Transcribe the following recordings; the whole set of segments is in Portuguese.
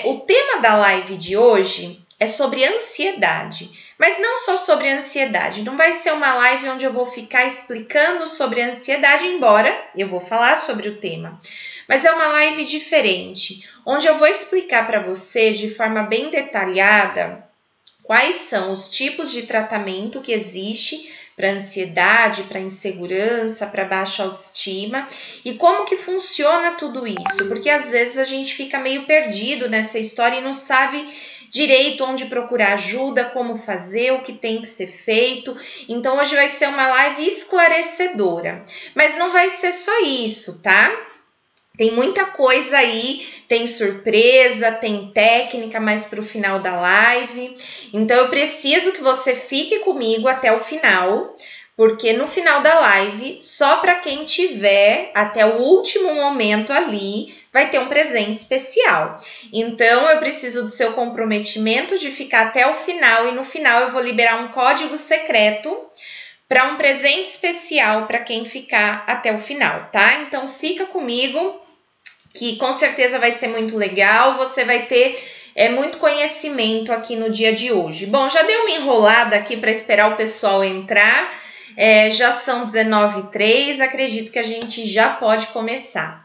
O tema da live de hoje é sobre ansiedade, mas não só sobre ansiedade. Não vai ser uma live onde eu vou ficar explicando sobre ansiedade, embora eu vou falar sobre o tema. Mas é uma live diferente, onde eu vou explicar para você de forma bem detalhada quais são os tipos de tratamento que existe para ansiedade, para insegurança, para baixa autoestima e como que funciona tudo isso, porque às vezes a gente fica meio perdido nessa história e não sabe direito onde procurar ajuda, como fazer, o que tem que ser feito. Então hoje vai ser uma live esclarecedora, mas não vai ser só isso, tá? Tem muita coisa aí, tem surpresa, tem técnica mais para o final da live. Então eu preciso que você fique comigo até o final, porque no final da live, só para quem tiver até o último momento ali, vai ter um presente especial. Então eu preciso do seu comprometimento de ficar até o final e no final eu vou liberar um código secreto para um presente especial para quem ficar até o final, tá? Então fica comigo, que com certeza vai ser muito legal, você vai ter muito conhecimento aqui no dia de hoje. Bom, já dei uma enrolada aqui para esperar o pessoal entrar, já são 19h03, acredito que a gente já pode começar.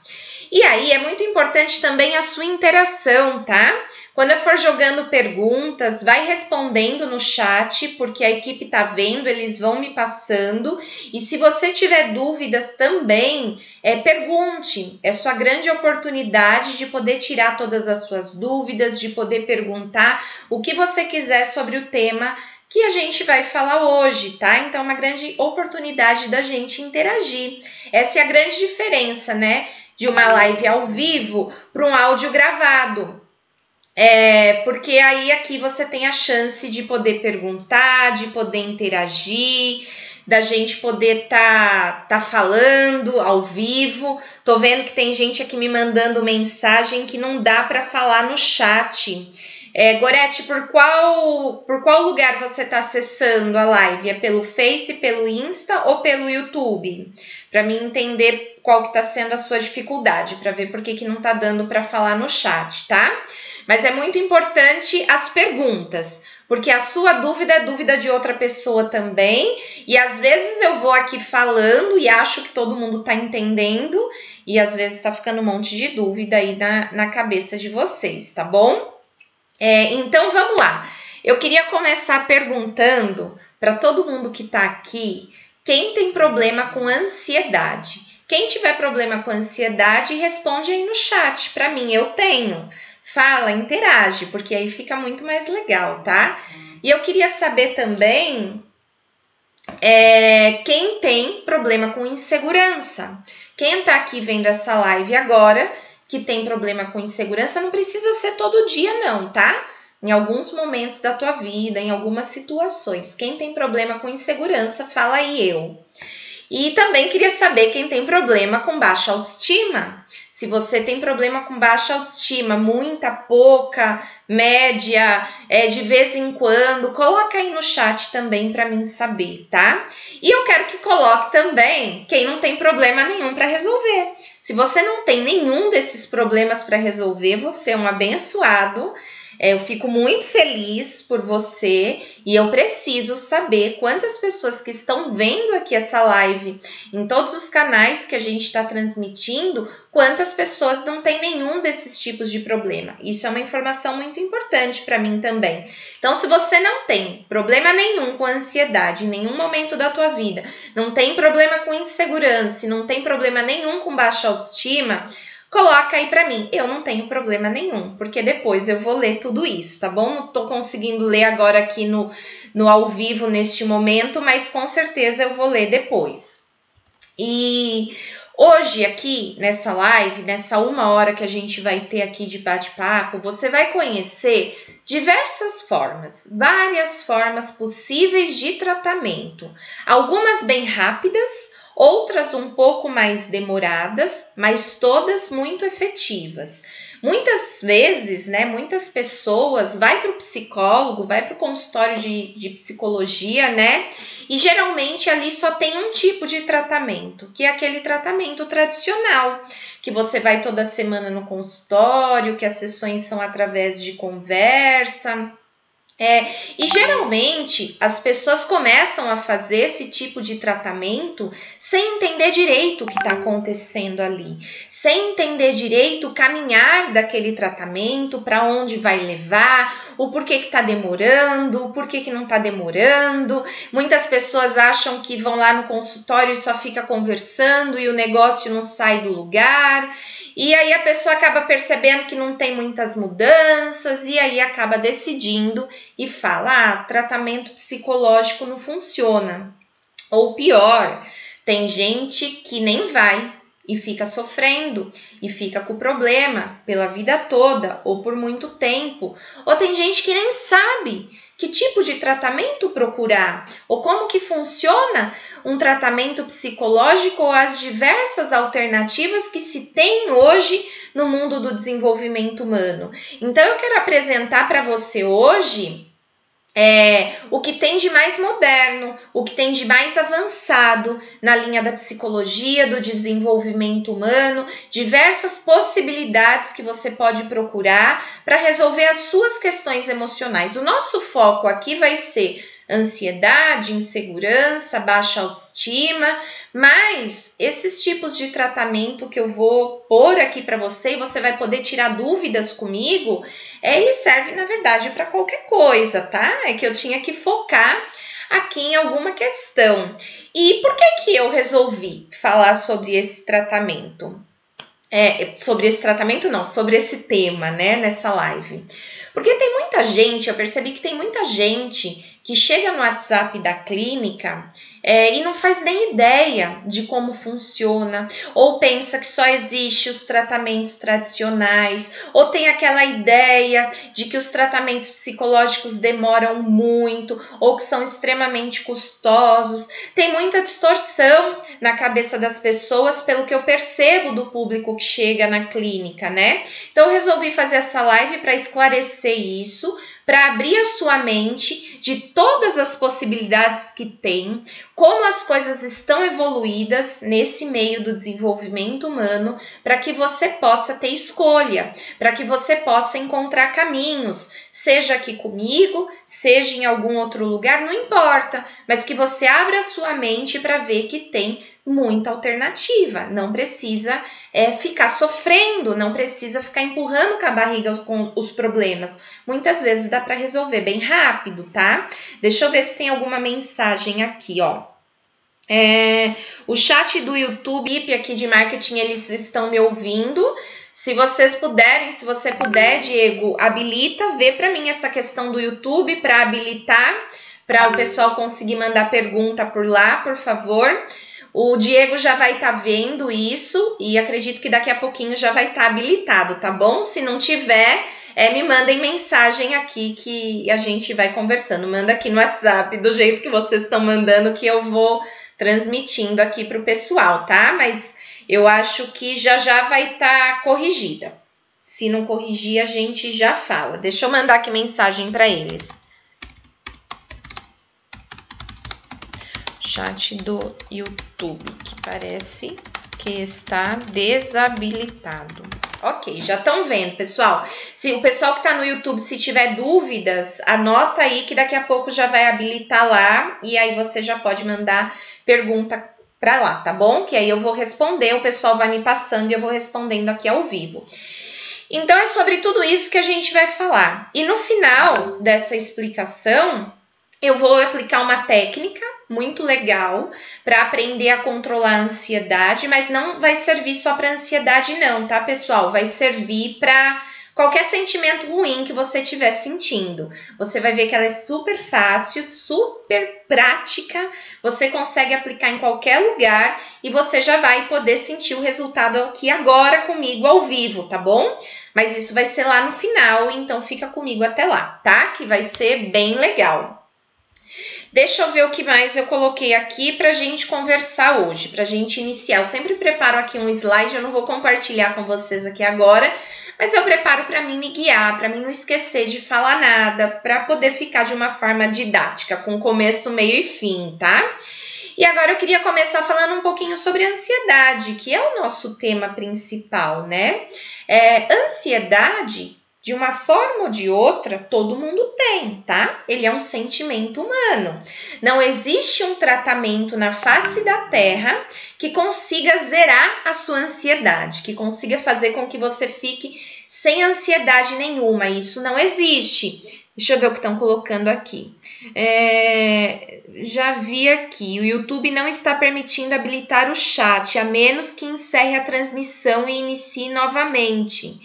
E aí, é muito importante também a sua interação, tá? Quando eu for jogando perguntas, vai respondendo no chat, porque a equipe tá vendo, eles vão me passando. E se você tiver dúvidas também, pergunte. É sua grande oportunidade de poder tirar todas as suas dúvidas, de poder perguntar o que você quiser sobre o tema que a gente vai falar hoje, tá? Então, é uma grande oportunidade da gente interagir. Essa é a grande diferença, né? De uma live ao vivo para um áudio gravado. Porque aí aqui você tem a chance de poder perguntar, de poder interagir, da gente poder tá falando ao vivo. Tô vendo que tem gente aqui me mandando mensagem que não dá para falar no chat. Gorete, por qual lugar você está acessando a live? É pelo Face, pelo Insta ou pelo YouTube? Para mim entender qual que está sendo a sua dificuldade, para ver por que não está dando para falar no chat, tá? Mas é muito importante as perguntas, porque a sua dúvida é dúvida de outra pessoa também, e às vezes eu vou aqui falando e acho que todo mundo está entendendo, e às vezes está ficando um monte de dúvida aí na cabeça de vocês, tá bom? Então vamos lá. Eu queria começar perguntando para todo mundo que está aqui, quem tem problema com ansiedade? Quem tiver problema com ansiedade, responde aí no chat para mim, eu tenho. Fala, interage, porque aí fica muito mais legal, tá? E eu queria saber também quem tem problema com insegurança. Quem tá aqui vendo essa live agora, que tem problema com insegurança, não precisa ser todo dia não, tá? Em alguns momentos da tua vida, em algumas situações. Quem tem problema com insegurança, fala aí eu. E também queria saber quem tem problema com baixa autoestima. Se você tem problema com baixa autoestima, muita, pouca, média, de vez em quando, coloca aí no chat também para mim saber, tá? E eu quero que coloque também quem não tem problema nenhum para resolver. Se você não tem nenhum desses problemas para resolver, você é um abençoado. Eu fico muito feliz por você e eu preciso saber quantas pessoas que estão vendo aqui essa live em todos os canais que a gente está transmitindo, quantas pessoas não têm nenhum desses tipos de problema. Isso é uma informação muito importante para mim também. Então, se você não tem problema nenhum com ansiedade em nenhum momento da tua vida, não tem problema com insegurança, não tem problema nenhum com baixa autoestima, coloca aí pra mim, eu não tenho problema nenhum, porque depois eu vou ler tudo isso, tá bom? Não tô conseguindo ler agora aqui no ao vivo neste momento, mas com certeza eu vou ler depois. E hoje aqui nessa live, nessa 1 hora que a gente vai ter aqui de bate-papo, você vai conhecer diversas formas, várias formas possíveis de tratamento, algumas bem rápidas, outras um pouco mais demoradas, mas todas muito efetivas. Muitas vezes, né, muitas pessoas vai para o psicólogo, vai para o consultório de psicologia, né, E geralmente ali só tem um tipo de tratamento, que é aquele tratamento tradicional, que você vai toda semana no consultório, que as sessões são através de conversa. E geralmente as pessoas começam a fazer esse tipo de tratamento sem entender direito o que está acontecendo ali, sem entender direito o caminhar daquele tratamento, para onde vai levar, o porquê que está demorando, o porquê que não está demorando. Muitas pessoas acham que vão lá no consultório e só fica conversando e o negócio não sai do lugar. E aí a pessoa acaba percebendo que não tem muitas mudanças e aí acaba decidindo e fala, tratamento psicológico não funciona. Ou pior, tem gente que nem vai e fica sofrendo e fica com problema pela vida toda ou por muito tempo. Ou tem gente que nem sabe que tipo de tratamento procurar ou como que funciona um tratamento psicológico ou as diversas alternativas que se tem hoje no mundo do desenvolvimento humano. Então eu quero apresentar para você hoje o que tem de mais moderno, o que tem de mais avançado na linha da psicologia, do desenvolvimento humano, diversas possibilidades que você pode procurar para resolver as suas questões emocionais. O nosso foco aqui vai ser ansiedade, insegurança, baixa autoestima, mas esses tipos de tratamento que eu vou pôr aqui para você e você vai poder tirar dúvidas comigo, ele serve na verdade para qualquer coisa, tá? É que eu tinha que focar aqui em alguma questão. E por que eu resolvi falar sobre esse tratamento? Sobre esse tema, né, nessa live. Porque tem muita gente, eu percebi que tem muita gente que chega no WhatsApp da clínica e não faz nem ideia de como funciona, ou pensa que só existe os tratamentos tradicionais, ou tem aquela ideia de que os tratamentos psicológicos demoram muito, ou que são extremamente custosos. Tem muita distorção na cabeça das pessoas, pelo que eu percebo do público que chega na clínica, né? Então eu resolvi fazer essa live para esclarecer isso, para abrir a sua mente de todas as possibilidades que tem, como as coisas estão evoluídas nesse meio do desenvolvimento humano, para que você possa ter escolha, para que você possa encontrar caminhos, seja aqui comigo, seja em algum outro lugar, não importa, mas que você abra a sua mente para ver que tem muita alternativa, não precisa ficar sofrendo, não precisa ficar empurrando com a barriga com os problemas. Muitas vezes dá para resolver bem rápido, tá? Deixa eu ver se tem alguma mensagem aqui, ó. O chat do YouTube aqui de marketing, eles estão me ouvindo. Se você puder, Diego, habilita, vê para mim essa questão do YouTube para habilitar, para o pessoal conseguir mandar pergunta por lá, por favor. O Diego já vai estar vendo isso e acredito que daqui a pouquinho já vai estar habilitado, tá bom? Se não tiver, me mandem mensagem aqui que a gente vai conversando. Manda aqui no WhatsApp do jeito que vocês estão mandando, que eu vou transmitindo aqui para o pessoal, tá? Mas eu acho que já vai estar corrigida. Se não corrigir, a gente já fala. Deixa eu mandar aqui mensagem para eles. Chat do YouTube, que parece que está desabilitado. Ok, já estão vendo, pessoal. Se o pessoal que está no YouTube, se tiver dúvidas, anota aí que daqui a pouco já vai habilitar lá e aí você já pode mandar pergunta para lá, tá bom? Que aí eu vou responder, o pessoal vai me passando e eu vou respondendo aqui ao vivo. Então é sobre tudo isso que a gente vai falar. E no final dessa explicação, eu vou aplicar uma técnica muito legal para aprender a controlar a ansiedade, mas não vai servir só para ansiedade não, tá, pessoal? Vai servir para qualquer sentimento ruim que você estiver sentindo. Você vai ver que ela é super fácil, super prática, você consegue aplicar em qualquer lugar e você já vai poder sentir o resultado aqui agora comigo ao vivo, tá bom? Mas isso vai ser lá no final, então fica comigo até lá, tá? Que vai ser bem legal. Deixa eu ver o que mais eu coloquei aqui pra gente conversar hoje, pra gente iniciar. Eu sempre preparo aqui um slide, eu não vou compartilhar com vocês aqui agora, mas eu preparo para mim me guiar, para mim não esquecer de falar nada, para poder ficar de uma forma didática, com começo, meio e fim, tá? E agora eu queria começar falando um pouquinho sobre ansiedade, que é o nosso tema principal, né? Ansiedade, de uma forma ou de outra, todo mundo tem, tá? Ele é um sentimento humano. Não existe um tratamento na face da Terra que consiga zerar a sua ansiedade, que consiga fazer com que você fique sem ansiedade nenhuma. Isso não existe. Deixa eu ver o que estão colocando aqui. Já vi aqui, o YouTube não está permitindo habilitar o chat, a menos que encerre a transmissão e inicie novamente.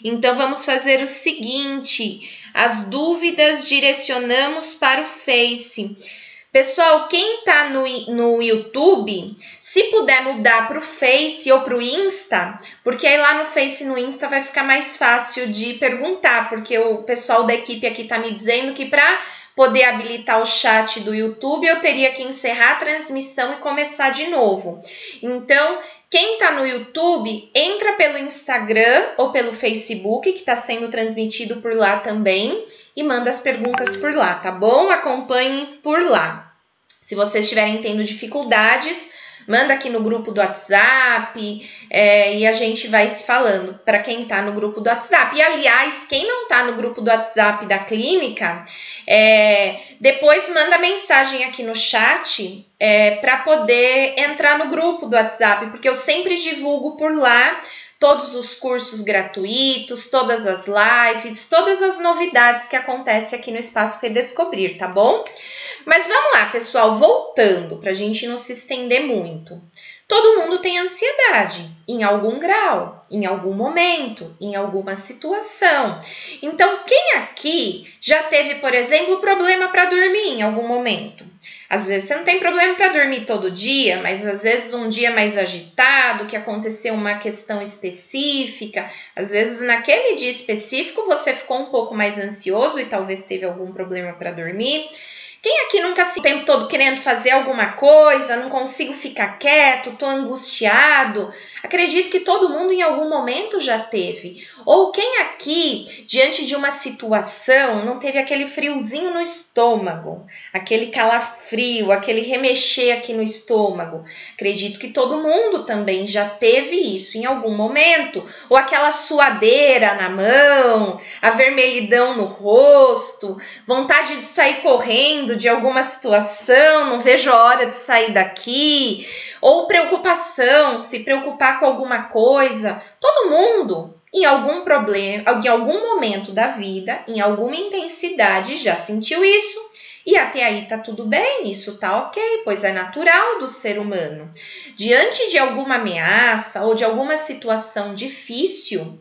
Então, vamos fazer o seguinte, as dúvidas direcionamos para o Face. Pessoal, quem está no YouTube, se puder mudar para o Face ou para o Insta, porque aí lá no Face e no Insta vai ficar mais fácil de perguntar, porque o pessoal da equipe aqui está me dizendo que para poder habilitar o chat do YouTube, eu teria que encerrar a transmissão e começar de novo. Então, quem está no YouTube, entra pelo Instagram ou pelo Facebook, que está sendo transmitido por lá também, e manda as perguntas por lá, tá bom? Acompanhem por lá. Se vocês estiverem tendo dificuldades, manda aqui no grupo do WhatsApp e a gente vai se falando para quem está no grupo do WhatsApp. E, aliás, quem não está no grupo do WhatsApp da clínica, depois manda mensagem aqui no chat para poder entrar no grupo do WhatsApp, porque eu sempre divulgo por lá todos os cursos gratuitos, todas as lives, todas as novidades que acontecem aqui no Espaço Redescobrir, tá bom? Mas vamos lá, pessoal, voltando para a gente não se estender muito. Todo mundo tem ansiedade, em algum grau, em algum momento, em alguma situação. Então, quem aqui já teve, por exemplo, problema para dormir em algum momento? Às vezes você não tem problema para dormir todo dia, mas às vezes um dia mais agitado, que aconteceu uma questão específica, às vezes naquele dia específico você ficou um pouco mais ansioso e talvez teve algum problema para dormir. Quem aqui nunca se o tempo todo querendo fazer alguma coisa, não consigo ficar quieto, tô angustiado? Acredito que todo mundo em algum momento já teve. Ou quem aqui, diante de uma situação, não teve aquele friozinho no estômago, aquele calafrio, aquele remexer aqui no estômago? Acredito que todo mundo também já teve isso em algum momento. Ou aquela suadeira na mão, a vermelhidão no rosto, vontade de sair correndo de alguma situação, não vejo a hora de sair daqui, ou preocupação, se preocupar com alguma coisa. Todo mundo, em algum problema, em algum momento da vida, em alguma intensidade, já sentiu isso. E até aí tá tudo bem, isso tá ok, pois é natural do ser humano. Diante de alguma ameaça ou de alguma situação difícil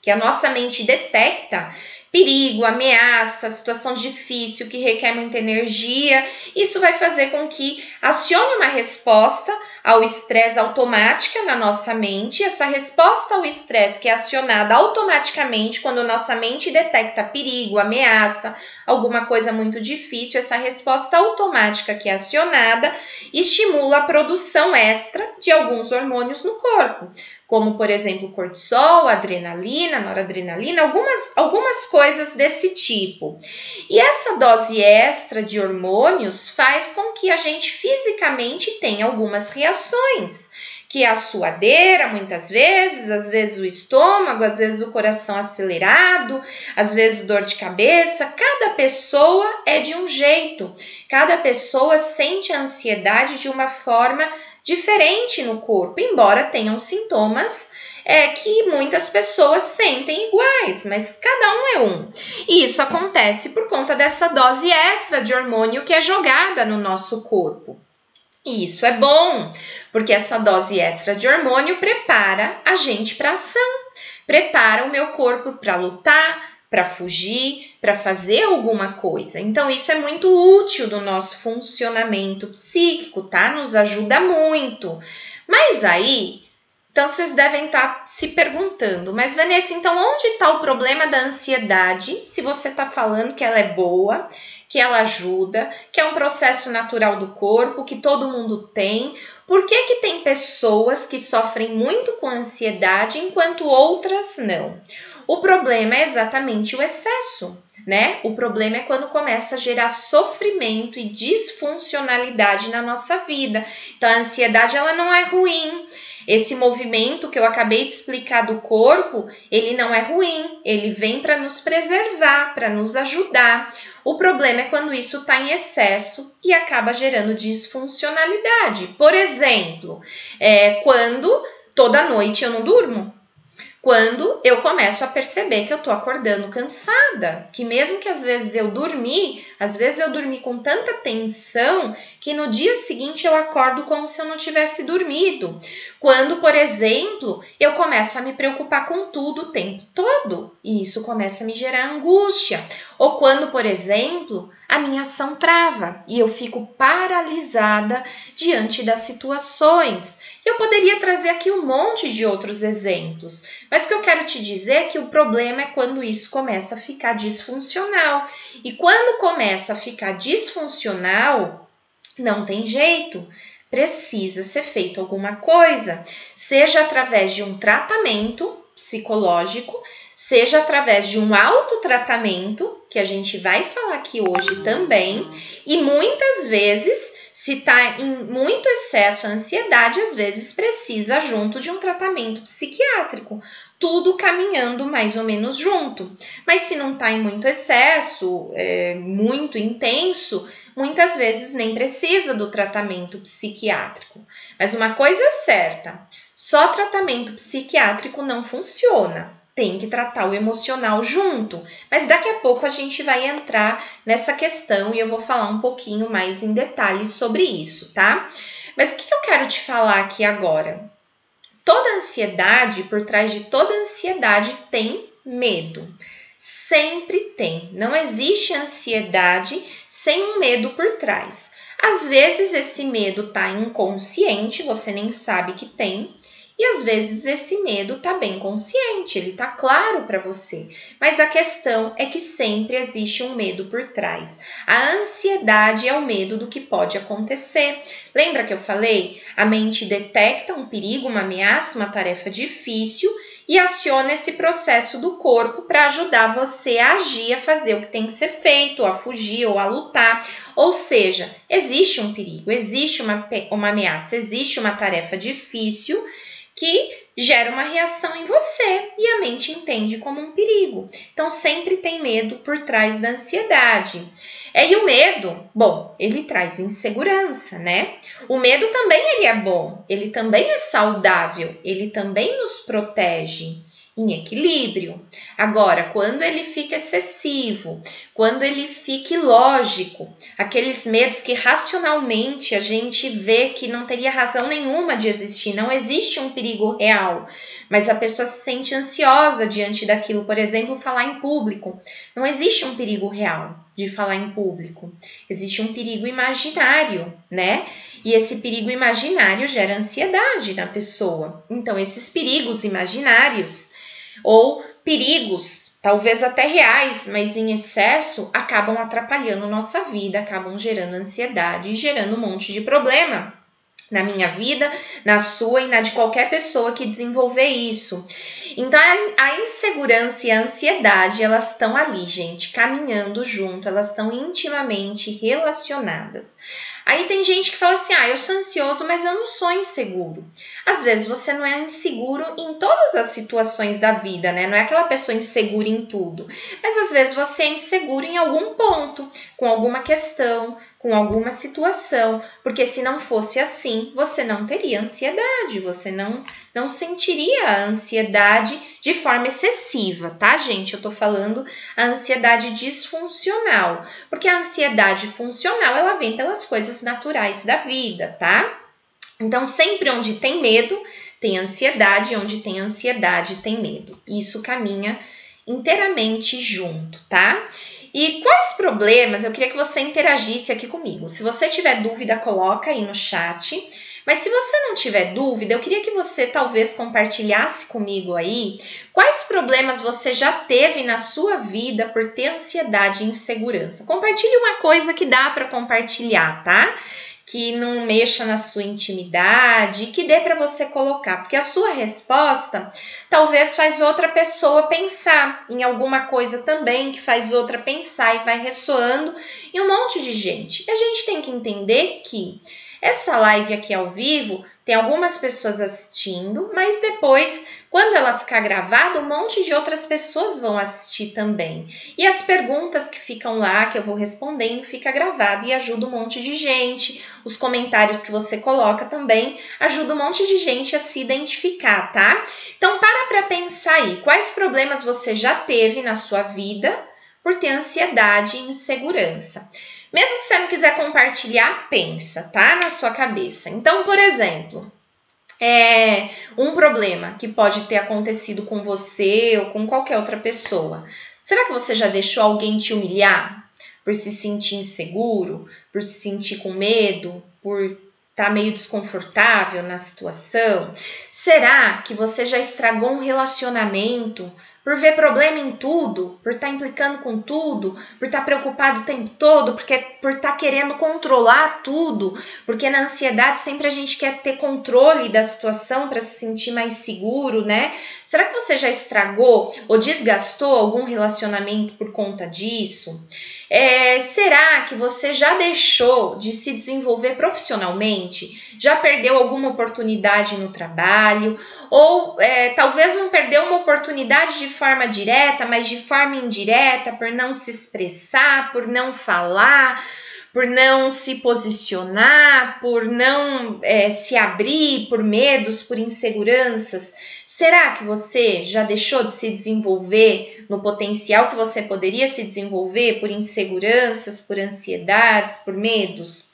que a nossa mente detecta, perigo, ameaça, situação difícil que requer muita energia, isso vai fazer com que acione uma resposta ao estresse automática na nossa mente. Essa resposta ao estresse que é acionada automaticamente quando nossa mente detecta perigo, ameaça, alguma coisa muito difícil, essa resposta automática que é acionada estimula a produção extra de alguns hormônios no corpo, como, por exemplo, cortisol, adrenalina, noradrenalina, algumas coisas desse tipo. E essa dose extra de hormônios faz com que a gente fisicamente tenha algumas reações, que é a suadeira, muitas vezes, às vezes o estômago, às vezes o coração acelerado, às vezes dor de cabeça. Cada pessoa é de um jeito, cada pessoa sente a ansiedade de uma forma diferente no corpo, embora tenham sintomas que muitas pessoas sentem iguais, mas cada um é um. E isso acontece por conta dessa dose extra de hormônio que é jogada no nosso corpo. E isso é bom, porque essa dose extra de hormônio prepara a gente para ação, prepara o meu corpo para lutar, para fugir, para fazer alguma coisa. Então, isso é muito útil do nosso funcionamento psíquico, tá? Nos ajuda muito. Mas aí, então vocês devem estar se perguntando, mas Vanessa, então onde está o problema da ansiedade? Se você está falando que ela é boa, que ela ajuda, que é um processo natural do corpo, que todo mundo tem, Por que que tem pessoas que sofrem muito com ansiedade enquanto outras não? O problema é exatamente o excesso, né? O problema é quando começa a gerar sofrimento e disfuncionalidade na nossa vida. Então, a ansiedade, ela não é ruim. Esse movimento que eu acabei de explicar do corpo, ele não é ruim. Ele vem para nos preservar, para nos ajudar. O problema é quando isso está em excesso e acaba gerando disfuncionalidade. Por exemplo, quando toda noite eu não durmo. Quando eu começo a perceber que eu tô acordando cansada, que mesmo que às vezes eu dormi com tanta tensão que no dia seguinte eu acordo como se eu não tivesse dormido. Quando, por exemplo, eu começo a me preocupar com tudo o tempo todo e isso começa a me gerar angústia. Ou quando, por exemplo, a minha ação trava e eu fico paralisada diante das situações. Eu poderia trazer aqui um monte de outros exemplos, mas o que eu quero te dizer é que o problema é quando isso começa a ficar disfuncional. E quando começa a ficar disfuncional, não tem jeito, precisa ser feito alguma coisa, seja através de um tratamento psicológico, seja através de um autotratamento, que a gente vai falar aqui hoje também, e muitas vezes, se está em muito excesso a ansiedade, às vezes precisa junto de um tratamento psiquiátrico, tudo caminhando mais ou menos junto. Mas se não está em muito excesso, muito intenso, muitas vezes nem precisa do tratamento psiquiátrico. Mas uma coisa é certa, só tratamento psiquiátrico não funciona. Tem que tratar o emocional junto, mas daqui a pouco a gente vai entrar nessa questão e eu vou falar um pouquinho mais em detalhes sobre isso, tá? Mas o que eu quero te falar aqui agora? Toda ansiedade, por trás de toda ansiedade tem medo. Sempre tem. Não existe ansiedade sem um medo por trás. Às vezes esse medo tá inconsciente, você nem sabe que tem. E às vezes esse medo está bem consciente, ele está claro para você. Mas a questão é que sempre existe um medo por trás. A ansiedade é o medo do que pode acontecer. Lembra que eu falei? A mente detecta um perigo, uma ameaça, uma tarefa difícil e aciona esse processo do corpo para ajudar você a agir, a fazer o que tem que ser feito, a fugir ou a lutar. Ou seja, existe um perigo, existe uma ameaça, existe uma tarefa difícil que gera uma reação em você e a mente entende como um perigo. Então, sempre tem medo por trás da ansiedade. E o medo, bom, ele traz insegurança, né? O medo também ele é bom, ele também é saudável, ele também nos protege em equilíbrio. Agora, quando ele fica excessivo, quando ele fica ilógico, aqueles medos que racionalmente a gente vê que não teria razão nenhuma de existir, não existe um perigo real, mas a pessoa se sente ansiosa diante daquilo, por exemplo, falar em público. Não existe um perigo real de falar em público, existe um perigo imaginário, né? E esse perigo imaginário gera ansiedade na pessoa. Então, esses perigos imaginários ou perigos, talvez até reais, mas em excesso, acabam atrapalhando nossa vida, acabam gerando ansiedade e gerando um monte de problema na minha vida, na sua e na de qualquer pessoa que desenvolver isso. Então, a insegurança e a ansiedade, elas estão ali, gente, caminhando junto, elas estão intimamente relacionadas. Aí tem gente que fala assim, eu sou ansioso, mas eu não sou inseguro. Às vezes você não é inseguro em todas as situações da vida, né? Não é aquela pessoa insegura em tudo. Mas às vezes você é inseguro em algum ponto, com alguma questão, com alguma situação. Porque se não fosse assim, você não teria ansiedade, você não sentiria a ansiedade de forma excessiva, tá, gente? Eu tô falando a ansiedade disfuncional. Porque a ansiedade funcional, ela vem pelas coisas naturais da vida, tá? Então, sempre onde tem medo, tem ansiedade, onde tem ansiedade, tem medo. Isso caminha inteiramente junto, tá? E quais problemas? Eu queria que você interagisse aqui comigo. Se você tiver dúvida, coloca aí no chat. Mas se você não tiver dúvida, eu queria que você talvez compartilhasse comigo aí quais problemas você já teve na sua vida por ter ansiedade e insegurança. Compartilhe uma coisa que dá para compartilhar, tá? que não mexa na sua intimidade, que dê para você colocar, porque a sua resposta talvez faz outra pessoa pensar em alguma coisa também, que faz outra pensar e vai ressoando em um monte de gente. E a gente tem que entender que essa live aqui ao vivo tem algumas pessoas assistindo, mas depois, quando ela ficar gravada, um monte de outras pessoas vão assistir também. E as perguntas que ficam lá, que eu vou respondendo, fica gravado e ajuda um monte de gente. Os comentários que você coloca também ajuda um monte de gente a se identificar, tá? Então, para pensar aí, quais problemas você já teve na sua vida por ter ansiedade e insegurança. Mesmo que você não quiser compartilhar, pensa, tá? Na sua cabeça. Então, por exemplo, um problema que pode ter acontecido com você ou com qualquer outra pessoa. Será que você já deixou alguém te humilhar por se sentir inseguro, por se sentir com medo, por estar meio desconfortável na situação? Será que você já estragou um relacionamento por ver problema em tudo, por estar implicando com tudo, por estar preocupado o tempo todo, por estar querendo controlar tudo, porque na ansiedade sempre a gente quer ter controle da situação para se sentir mais seguro, né? Será que você já estragou ou desgastou algum relacionamento por conta disso? Será que você já deixou de se desenvolver profissionalmente? Já perdeu alguma oportunidade no trabalho? Ou talvez não perdeu uma oportunidade de forma direta, mas de forma indireta, por não se expressar, por não falar, por não se posicionar, por não se abrir, por medos, por inseguranças. Será que você já deixou de se desenvolver no potencial que você poderia se desenvolver por inseguranças, por ansiedades, por medos?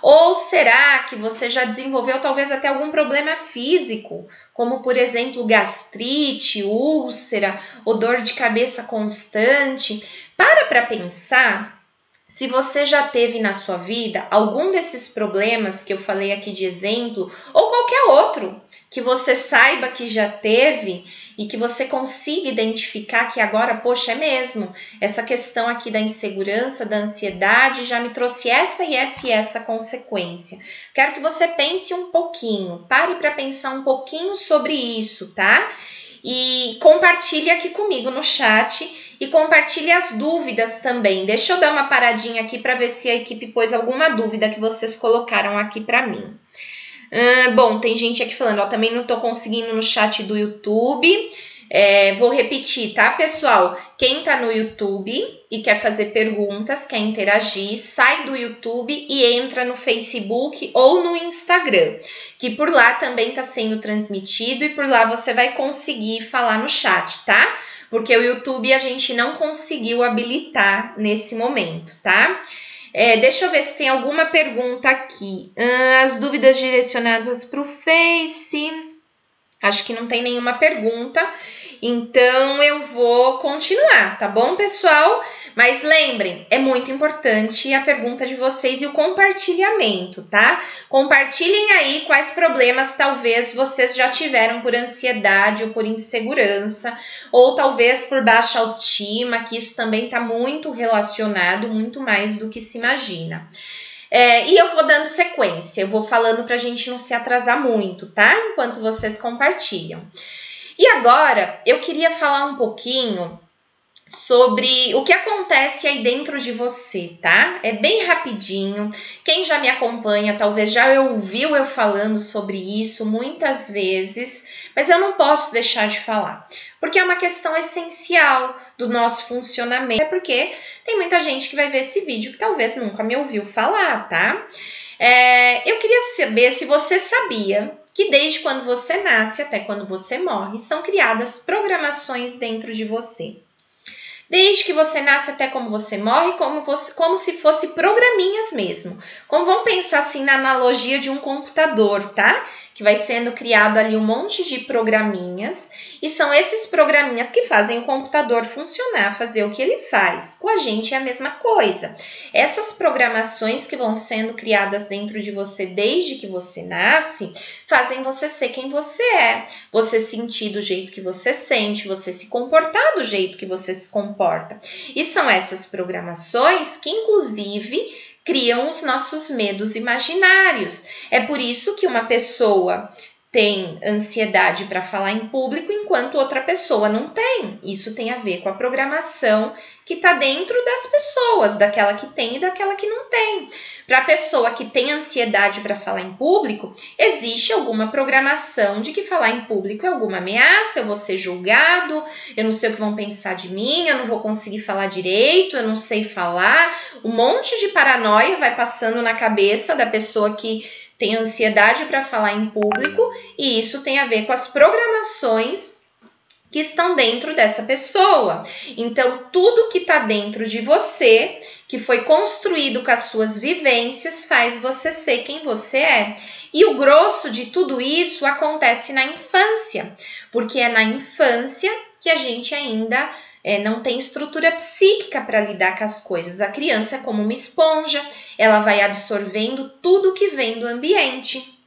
Ou será que você já desenvolveu talvez até algum problema físico, como por exemplo gastrite, úlcera ou dor de cabeça constante? Para pensar se você já teve na sua vida algum desses problemas que eu falei aqui de exemplo, ou qualquer outro que você saiba que já teve e que você consiga identificar que agora, poxa, é mesmo, essa questão aqui da insegurança, da ansiedade já me trouxe essa e essa consequência. Quero que você pense um pouquinho, pare para pensar um pouquinho sobre isso, tá? E compartilhe aqui comigo no chat e compartilhe as dúvidas também. Deixa eu dar uma paradinha aqui para ver se a equipe pôs alguma dúvida que vocês colocaram aqui para mim. Bom, tem gente aqui falando, também não tô conseguindo no chat do YouTube. Vou repetir, tá, pessoal? Quem tá no YouTube e quer fazer perguntas, quer interagir, sai do YouTube e entra no Facebook ou no Instagram, que por lá também tá sendo transmitido e por lá você vai conseguir falar no chat, tá? Porque o YouTube a gente não conseguiu habilitar nesse momento, tá? Deixa eu ver se tem alguma pergunta aqui. As dúvidas direcionadas para o Face. Acho que não tem nenhuma pergunta, então eu vou continuar, tá bom, pessoal? Mas lembrem, é muito importante a pergunta de vocês e o compartilhamento, tá? Compartilhem aí quais problemas talvez vocês já tiveram por ansiedade ou por insegurança, ou talvez por baixa autoestima, que isso também tá muito relacionado, muito mais do que se imagina. E eu vou dando sequência, eu vou falando pra gente não se atrasar muito, tá? Enquanto vocês compartilham. E agora, eu queria falar um pouquinho sobre o que acontece aí dentro de você, tá? É bem rapidinho. Quem já me acompanha talvez já ouviu eu falando sobre isso muitas vezes, mas eu não posso deixar de falar, porque é uma questão essencial do nosso funcionamento. É porque tem muita gente que vai ver esse vídeo que talvez nunca me ouviu falar, tá? Eu queria saber se você sabia que desde quando você nasce até quando você morre, são criadas programações dentro de você. Desde que você nasce até como você morre, como se fosse programinhas mesmo. Vamos pensar assim na analogia de um computador, tá? Que vai sendo criado ali um monte de programinhas, e são esses programinhas que fazem o computador funcionar, fazer o que ele faz. Com a gente é a mesma coisa. Essas programações que vão sendo criadas dentro de você desde que você nasce, fazem você ser quem você é. Você sentir do jeito que você sente, você se comportar do jeito que você se comporta. E são essas programações que, inclusive, criam os nossos medos imaginários. É por isso que uma pessoa tem ansiedade para falar em público, enquanto outra pessoa não tem. Isso tem a ver com a programação que está dentro das pessoas, daquela que tem e daquela que não tem. Para a pessoa que tem ansiedade para falar em público, existe alguma programação de que falar em público é alguma ameaça, eu vou ser julgado, eu não sei o que vão pensar de mim, eu não vou conseguir falar direito, eu não sei falar. Um monte de paranoia vai passando na cabeça da pessoa que tem ansiedade para falar em público, e isso tem a ver com as programações que estão dentro dessa pessoa. Então, tudo que está dentro de você, que foi construído com as suas vivências, faz você ser quem você é. E o grosso de tudo isso acontece na infância, porque é na infância que a gente ainda não tem estrutura psíquica para lidar com as coisas. A criança é como uma esponja, ela vai absorvendo tudo que vem do ambiente.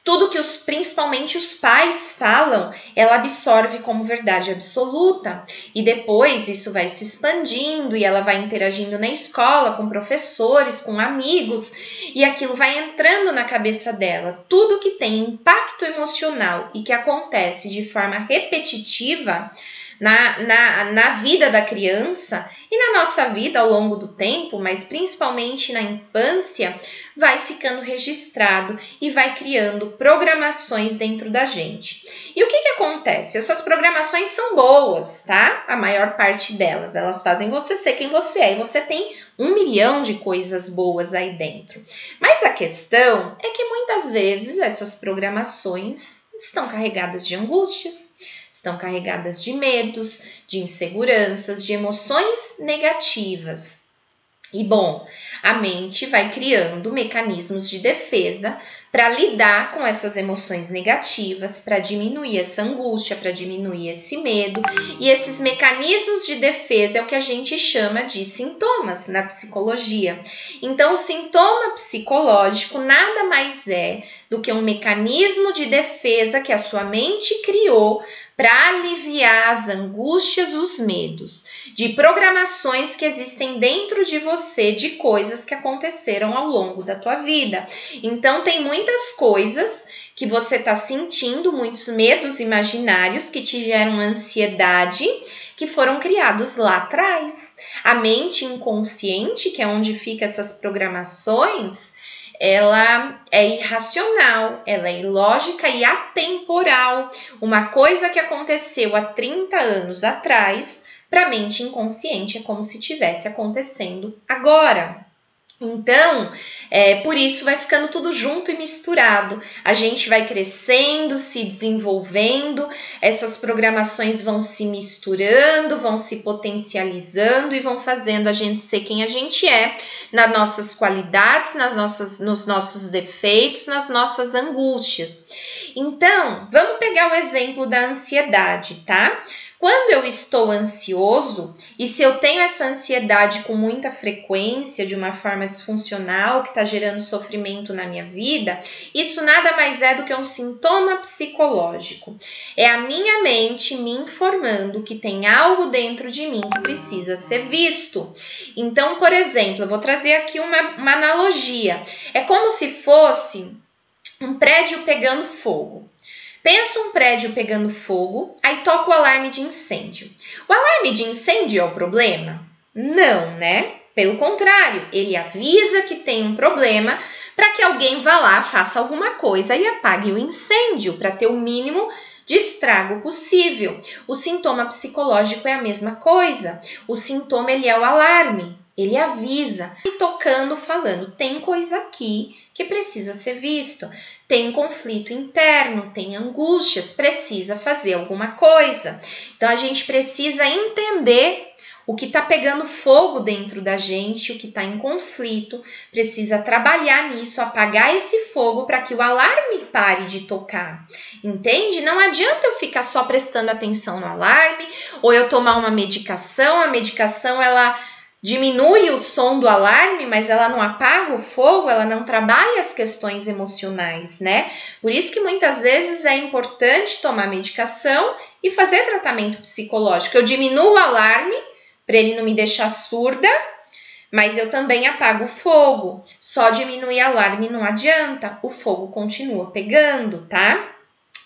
Tudo que principalmente os pais falam, ela absorve como verdade absoluta. E depois isso vai se expandindo e ela vai interagindo na escola, com professores, com amigos, e aquilo vai entrando na cabeça dela. Tudo que tem impacto emocional e que acontece de forma repetitiva na vida da criança e na nossa vida ao longo do tempo, mas principalmente na infância, vai ficando registrado e vai criando programações dentro da gente. E o que acontece? Essas programações são boas, tá? A maior parte delas, elas fazem você ser quem você é, e você tem 1 milhão de coisas boas aí dentro. Mas a questão é que muitas vezes essas programações estão carregadas de angústias, estão carregadas de medos, de inseguranças, de emoções negativas. E bom, a mente vai criando mecanismos de defesa para lidar com essas emoções negativas, para diminuir essa angústia, para diminuir esse medo. E esses mecanismos de defesa é o que a gente chama de sintomas na psicologia. Então, o sintoma psicológico nada mais é do que um mecanismo de defesa que a sua mente criou para aliviar as angústias, os medos, de programações que existem dentro de você, de coisas que aconteceram ao longo da tua vida. Então, tem muitas coisas que você está sentindo, muitos medos imaginários que te geram ansiedade, que foram criados lá atrás. A mente inconsciente, que é onde ficam essas programações, ela é irracional, ela é ilógica e atemporal. Uma coisa que aconteceu há 30 anos atrás, para a mente inconsciente é como se estivesse acontecendo agora. Então, por isso vai ficando tudo junto e misturado. A gente vai crescendo, se desenvolvendo, essas programações vão se misturando, vão se potencializando e vão fazendo a gente ser quem a gente é, nas nossas qualidades, nos nossos defeitos, nas nossas angústias. Então, vamos pegar o exemplo da ansiedade, tá? Quando eu estou ansioso, e se eu tenho essa ansiedade com muita frequência, de uma forma disfuncional, que está gerando sofrimento na minha vida, isso nada mais é do que um sintoma psicológico. É a minha mente me informando que tem algo dentro de mim que precisa ser visto. Então, por exemplo, eu vou trazer aqui uma analogia. É como se fosse um prédio pegando fogo. Pensa um prédio pegando fogo, aí toca o alarme de incêndio. O alarme de incêndio é o problema? Não, né? Pelo contrário, ele avisa que tem um problema para que alguém vá lá, faça alguma coisa e apague o incêndio, para ter o mínimo de estrago possível. O sintoma psicológico é a mesma coisa. O sintoma, ele é o alarme. Ele avisa, e tocando, falando, tem coisa aqui que precisa ser visto, tem conflito interno, tem angústias, precisa fazer alguma coisa. Então, a gente precisa entender o que está pegando fogo dentro da gente, o que está em conflito, precisa trabalhar nisso, apagar esse fogo para que o alarme pare de tocar, entende? Não adianta eu ficar só prestando atenção no alarme, ou eu tomar uma medicação, a medicação ela diminui o som do alarme, mas ela não apaga o fogo, ela não trabalha as questões emocionais, né? Por isso que muitas vezes é importante tomar medicação e fazer tratamento psicológico. Eu diminuo o alarme para ele não me deixar surda, mas eu também apago o fogo. Só diminuir alarme não adianta, o fogo continua pegando, tá?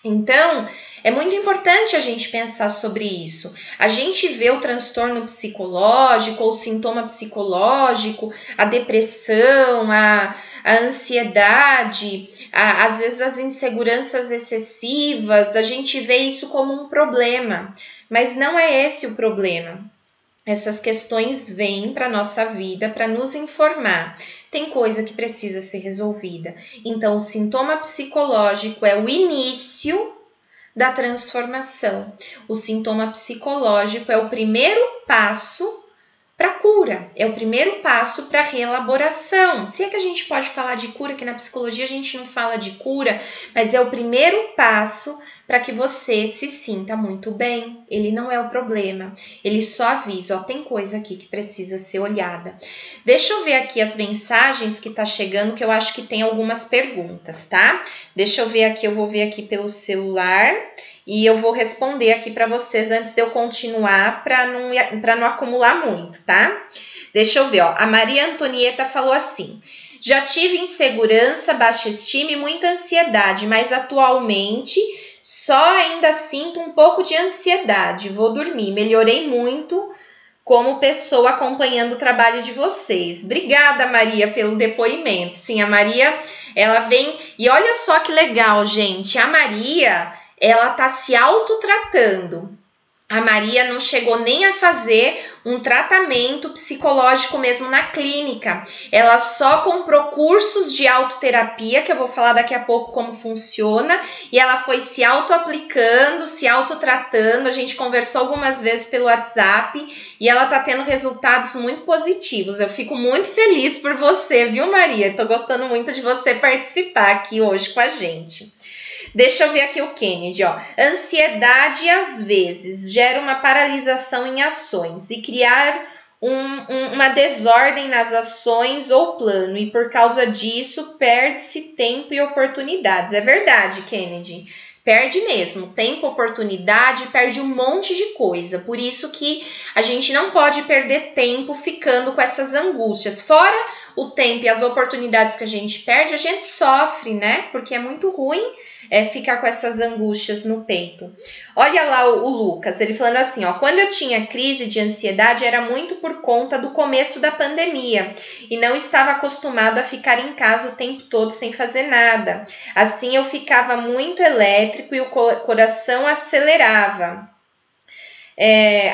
Então, é muito importante a gente pensar sobre isso. A gente vê o transtorno psicológico ou sintoma psicológico, a depressão, a ansiedade, às vezes as inseguranças excessivas, a gente vê isso como um problema, mas não é esse o problema. Essas questões vêm para a nossa vida para nos informar. Tem coisa que precisa ser resolvida. Então, o sintoma psicológico é o início da transformação. O sintoma psicológico é o primeiro passo para a cura, é o primeiro passo para a reelaboração. Se é que a gente pode falar de cura, que na psicologia a gente não fala de cura, mas é o primeiro passo para que você se sinta muito bem. Ele não é o problema, ele só avisa, ó, tem coisa aqui que precisa ser olhada. Deixa eu ver aqui as mensagens que tá chegando, que eu acho que tem algumas perguntas, tá? Deixa eu ver aqui, eu vou ver aqui pelo celular e eu vou responder aqui para vocês antes de eu continuar, para não acumular muito, tá? Deixa eu ver, ó, a Maria Antonieta falou assim: já tive insegurança, baixa estima e muita ansiedade, mas atualmente só ainda sinto um pouco de ansiedade. Vou dormir. Melhorei muito como pessoa acompanhando o trabalho de vocês. Obrigada, Maria, pelo depoimento. Sim, a Maria, ela vem... E olha só que legal, gente. A Maria, ela tá se autotratando. A Maria não chegou nem a fazer um tratamento psicológico mesmo na clínica. Ela só comprou cursos de autoterapia, que eu vou falar daqui a pouco como funciona, e ela foi se auto-aplicando, se autotratando. A gente conversou algumas vezes pelo WhatsApp e ela tá tendo resultados muito positivos. Eu fico muito feliz por você, viu, Maria? Tô gostando muito de você participar aqui hoje com a gente. Deixa eu ver aqui o Kennedy, ó. Ansiedade às vezes gera uma paralisação em ações e criar uma desordem nas ações ou plano, e por causa disso perde-se tempo e oportunidades. É verdade, Kennedy. Perde mesmo, tempo, oportunidade, perde um monte de coisa. Por isso que a gente não pode perder tempo ficando com essas angústias. Fora o tempo e as oportunidades que a gente perde, a gente sofre, né? Porque é muito ruim ficar com essas angústias no peito. Olha lá o Lucas, ele falando assim, ó: quando eu tinha crise de ansiedade era muito por conta do começo da pandemia e não estava acostumado a ficar em casa o tempo todo sem fazer nada. Assim eu ficava muito elétrico e o coração acelerava.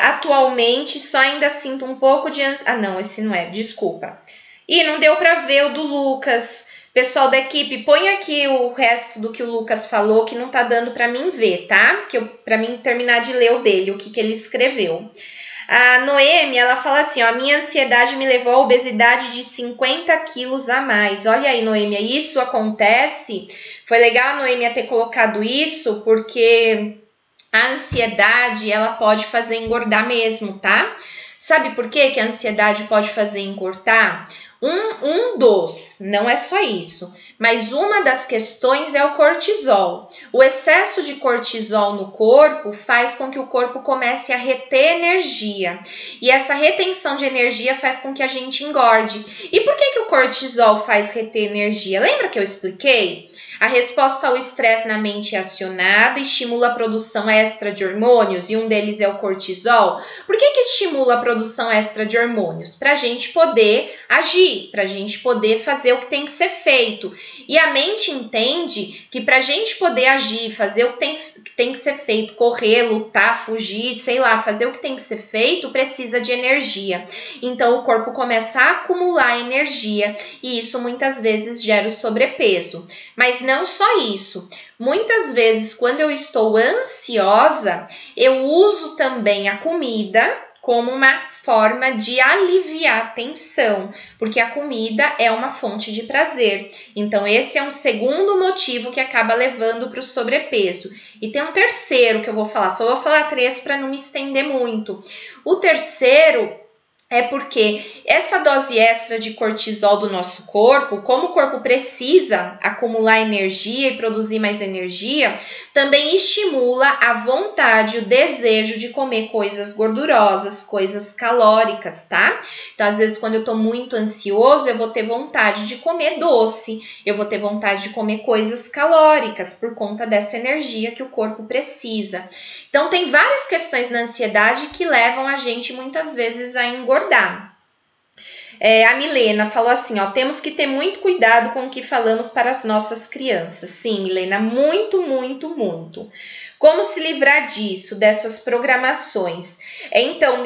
Atualmente só ainda sinto um pouco de ansiedade. Ah, não, esse não é, desculpa. E não deu para ver o do Lucas. Pessoal da equipe, põe aqui o resto do que o Lucas falou, que não tá dando para mim ver, tá? Para mim terminar de ler o dele, o que ele escreveu. A Noemi, ela fala assim, ó: a minha ansiedade me levou à obesidade de 50 quilos a mais. Olha aí, Noemi, isso acontece. Foi legal a Noemi ter colocado isso, porque a ansiedade, ela pode fazer engordar mesmo, tá? Sabe por quê que a ansiedade pode fazer engordar? Não é só isso, mas uma das questões é o cortisol. O excesso de cortisol no corpo faz com que o corpo comece a reter energia. E essa retenção de energia faz com que a gente engorde. E por que o cortisol faz reter energia? Lembra que eu expliquei? A resposta ao estresse na mente é acionada, estimula a produção extra de hormônios, e um deles é o cortisol. Por que estimula a produção extra de hormônios? Para a gente poder agir, para a gente poder fazer o que tem que ser feito. E a mente entende que para a gente poder agir, fazer o que tem que ser feito, correr, lutar, fugir, sei lá, fazer o que tem que ser feito, precisa de energia. Então o corpo começa a acumular energia e isso muitas vezes gera o sobrepeso. Mas não só isso. Muitas vezes, quando eu estou ansiosa, eu uso também a comida como uma forma de aliviar a tensão, porque a comida é uma fonte de prazer. Então, esse é um segundo motivo que acaba levando para o sobrepeso. E tem um terceiro que eu vou falar, só vou falar 3 para não me estender muito. O terceiro é porque essa dose extra de cortisol do nosso corpo, como o corpo precisa acumular energia e produzir mais energia, também estimula a vontade, o desejo de comer coisas gordurosas, coisas calóricas, tá? Então, às vezes, quando eu tô muito ansioso, eu vou ter vontade de comer doce, eu vou ter vontade de comer coisas calóricas por conta dessa energia que o corpo precisa. Então, tem várias questões na ansiedade que levam a gente, muitas vezes, a engordar. A Milena falou assim, ó, temos que ter muito cuidado com o que falamos para as nossas crianças. Sim, Milena, muito, muito, muito. Como se livrar disso, dessas programações? Então,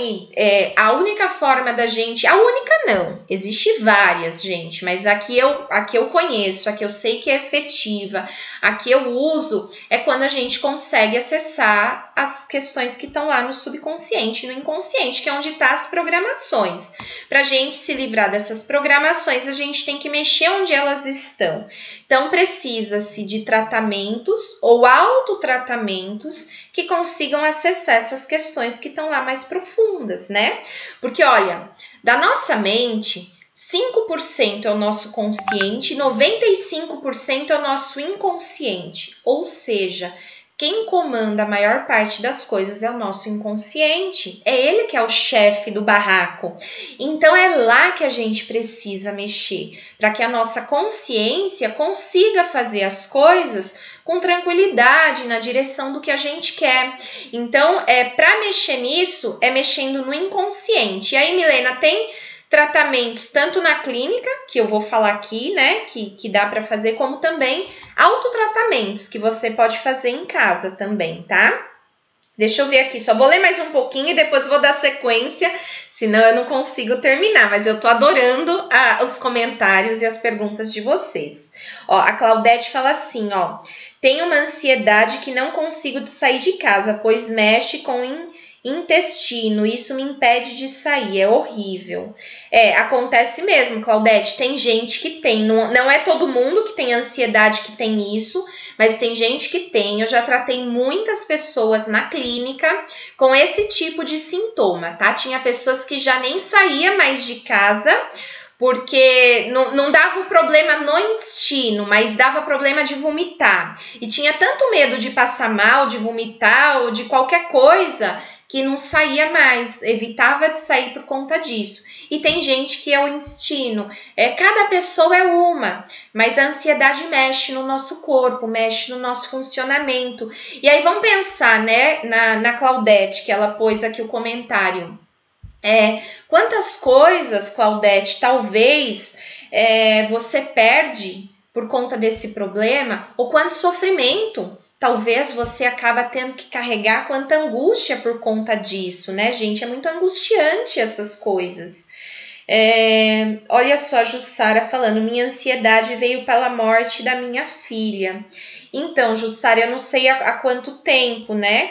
a única forma da gente... A única não, existe várias, gente, mas a que eu conheço, a que eu sei que é efetiva, a que eu uso, é quando a gente consegue acessar as questões que estão lá no subconsciente, no inconsciente, que é onde estão as programações. Para a gente se livrar dessas programações, a gente tem que mexer onde elas estão. Então, precisa-se de tratamentos ou autotratamentos que consigam acessar essas questões que estão lá mais profundas, né? Porque, olha, da nossa mente, 5% é o nosso consciente, 95% é o nosso inconsciente. Ou seja, quem comanda a maior parte das coisas é o nosso inconsciente. É ele que é o chefe do barraco. Então é lá que a gente precisa mexer, para que a nossa consciência consiga fazer as coisas com tranquilidade, na direção do que a gente quer. Então, para mexer nisso, é mexendo no inconsciente. E aí, Milena, tem tratamentos tanto na clínica, que eu vou falar aqui, né, que dá para fazer, como também autotratamentos que você pode fazer em casa também, tá? Deixa eu ver aqui, só vou ler mais um pouquinho e depois vou dar sequência, senão eu não consigo terminar, mas eu tô adorando os comentários e as perguntas de vocês. Ó, a Claudete fala assim, ó, tenho uma ansiedade que não consigo sair de casa, pois mexe com intestino, isso me impede de sair, é horrível. Acontece mesmo, Claudete, tem gente que tem, não é todo mundo que tem ansiedade que tem isso, mas tem gente que tem. Eu já tratei muitas pessoas na clínica com esse tipo de sintoma, tá? Tinha pessoas que já nem saía mais de casa, porque não dava o problema no intestino, mas dava problema de vomitar. E tinha tanto medo de passar mal, de vomitar ou de qualquer coisa, que não saía mais, evitava de sair por conta disso. E tem gente que é o intestino. Cada pessoa é uma, mas a ansiedade mexe no nosso corpo, mexe no nosso funcionamento. E aí vamos pensar, né, na Claudete, que ela pôs aqui o comentário. Quantas coisas, Claudete, talvez você perde por conta desse problema, ou quanto sofrimento talvez você acaba tendo que carregar, quanta angústia por conta disso, né, gente? É muito angustiante essas coisas. Olha só a Jussara falando, minha ansiedade veio pela morte da minha filha. Então, Jussara, eu não sei há quanto tempo, né,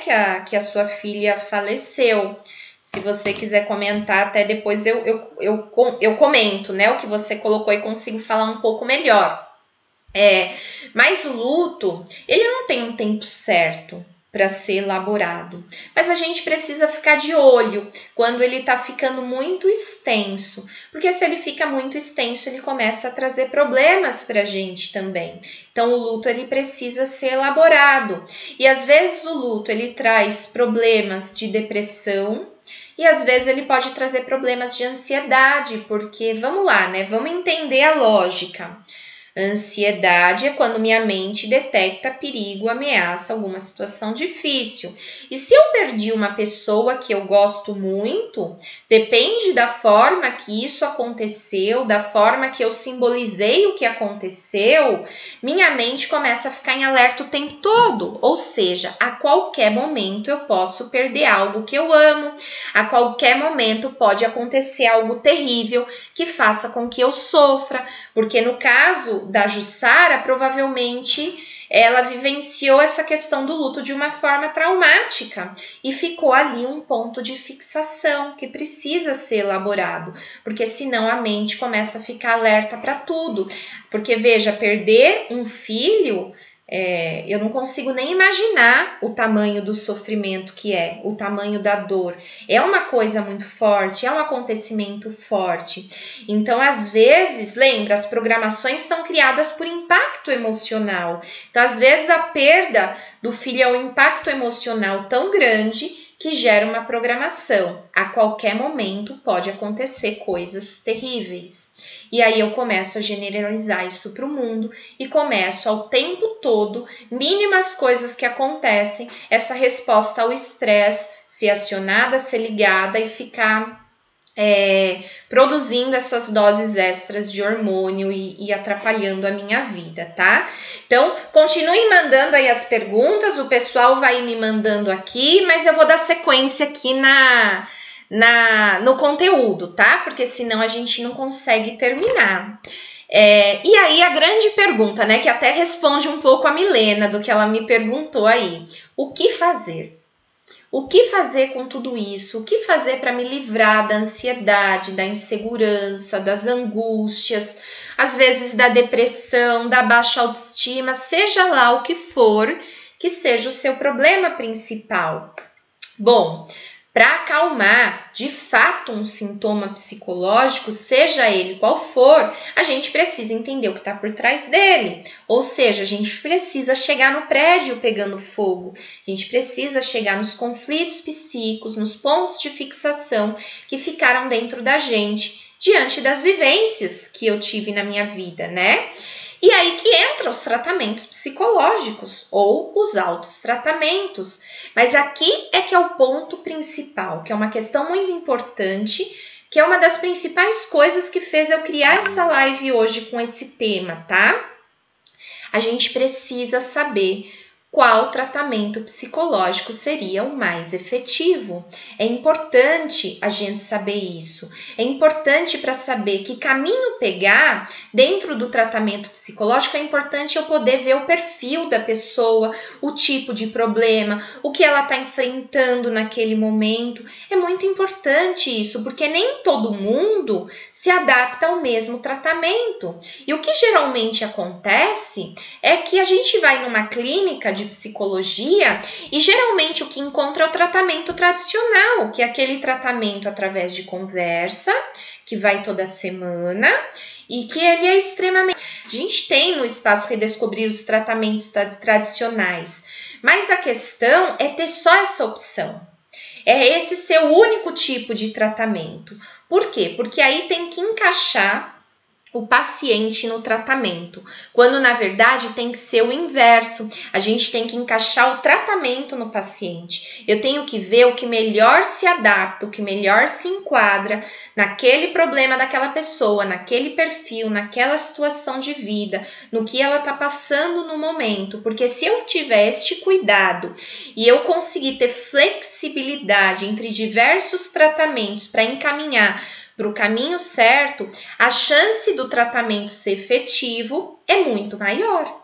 que a sua filha faleceu. Se você quiser comentar, até depois eu comento, né, o que você colocou e consigo falar um pouco melhor. Mas o luto, ele não tem um tempo certo para ser elaborado. Mas a gente precisa ficar de olho quando ele está ficando muito extenso. Porque se ele fica muito extenso, ele começa a trazer problemas para a gente também. Então, o luto, ele precisa ser elaborado. E às vezes o luto, ele traz problemas de depressão, e às vezes ele pode trazer problemas de ansiedade, porque, vamos lá, né? Vamos entender a lógica. Ansiedade é quando minha mente detecta perigo, ameaça, alguma situação difícil. E se eu perdi uma pessoa que eu gosto muito, depende da forma que isso aconteceu, da forma que eu simbolizei o que aconteceu, minha mente começa a ficar em alerta o tempo todo. Ou seja, a qualquer momento eu posso perder algo que eu amo, a qualquer momento pode acontecer algo terrível que faça com que eu sofra, porque no caso da Jussara, provavelmente ela vivenciou essa questão do luto de uma forma traumática e ficou ali um ponto de fixação que precisa ser elaborado, porque senão a mente começa a ficar alerta para tudo. Porque veja, perder um filho Eu não consigo nem imaginar o tamanho do sofrimento que é, o tamanho da dor. É uma coisa muito forte, é um acontecimento forte. Então, às vezes, lembra, as programações são criadas por impacto emocional. Então, às vezes, a perda do filho é um impacto emocional tão grande que gera uma programação. A qualquer momento pode acontecer coisas terríveis. E aí eu começo a generalizar isso para o mundo e começo ao tempo todo, mínimas coisas que acontecem, essa resposta ao estresse ser acionada, ser ligada e ficar produzindo essas doses extras de hormônio e atrapalhando a minha vida, tá? Então, continuem mandando aí as perguntas, o pessoal vai me mandando aqui, mas eu vou dar sequência aqui no conteúdo, tá? Porque senão a gente não consegue terminar. E aí a grande pergunta, né, que até responde um pouco a Milena do que ela me perguntou aí. O que fazer? O que fazer com tudo isso? O que fazer para me livrar da ansiedade, da insegurança, das angústias, às vezes da depressão, da baixa autoestima, seja lá o que for, que seja o seu problema principal? Bom, para acalmar de fato um sintoma psicológico, seja ele qual for, a gente precisa entender o que está por trás dele. Ou seja, a gente precisa chegar no prédio pegando fogo, a gente precisa chegar nos conflitos psíquicos, nos pontos de fixação que ficaram dentro da gente, diante das vivências que eu tive na minha vida, né? E aí que entram os tratamentos psicológicos ou os autotratamentos. Mas aqui é que é o ponto principal, que é uma questão muito importante, que é uma das principais coisas que fez eu criar essa live hoje com esse tema, tá? A gente precisa saber qual tratamento psicológico seria o mais efetivo. É importante a gente saber isso. É importante para saber que caminho pegar dentro do tratamento psicológico. É importante eu poder ver o perfil da pessoa, o tipo de problema, o que ela está enfrentando naquele momento. É muito importante isso, porque nem todo mundo se adapta ao mesmo tratamento. E o que geralmente acontece é que a gente vai numa clínica de psicologia e geralmente o que encontra é o tratamento tradicional, que é aquele tratamento através de conversa, que vai toda semana e que ele é extremamente... A gente tem no Espaço Redescobrir os tratamentos tradicionais, mas a questão é ter só essa opção. É esse ser o único tipo de tratamento. Por quê? Porque aí tem que encaixar o paciente no tratamento, quando na verdade tem que ser o inverso. A gente tem que encaixar o tratamento no paciente. Eu tenho que ver o que melhor se adapta, o que melhor se enquadra naquele problema daquela pessoa, naquele perfil, naquela situação de vida, no que ela está passando no momento. Porque se eu tiver este cuidado e eu conseguir ter flexibilidade entre diversos tratamentos para encaminhar para o caminho certo, a chance do tratamento ser efetivo é muito maior.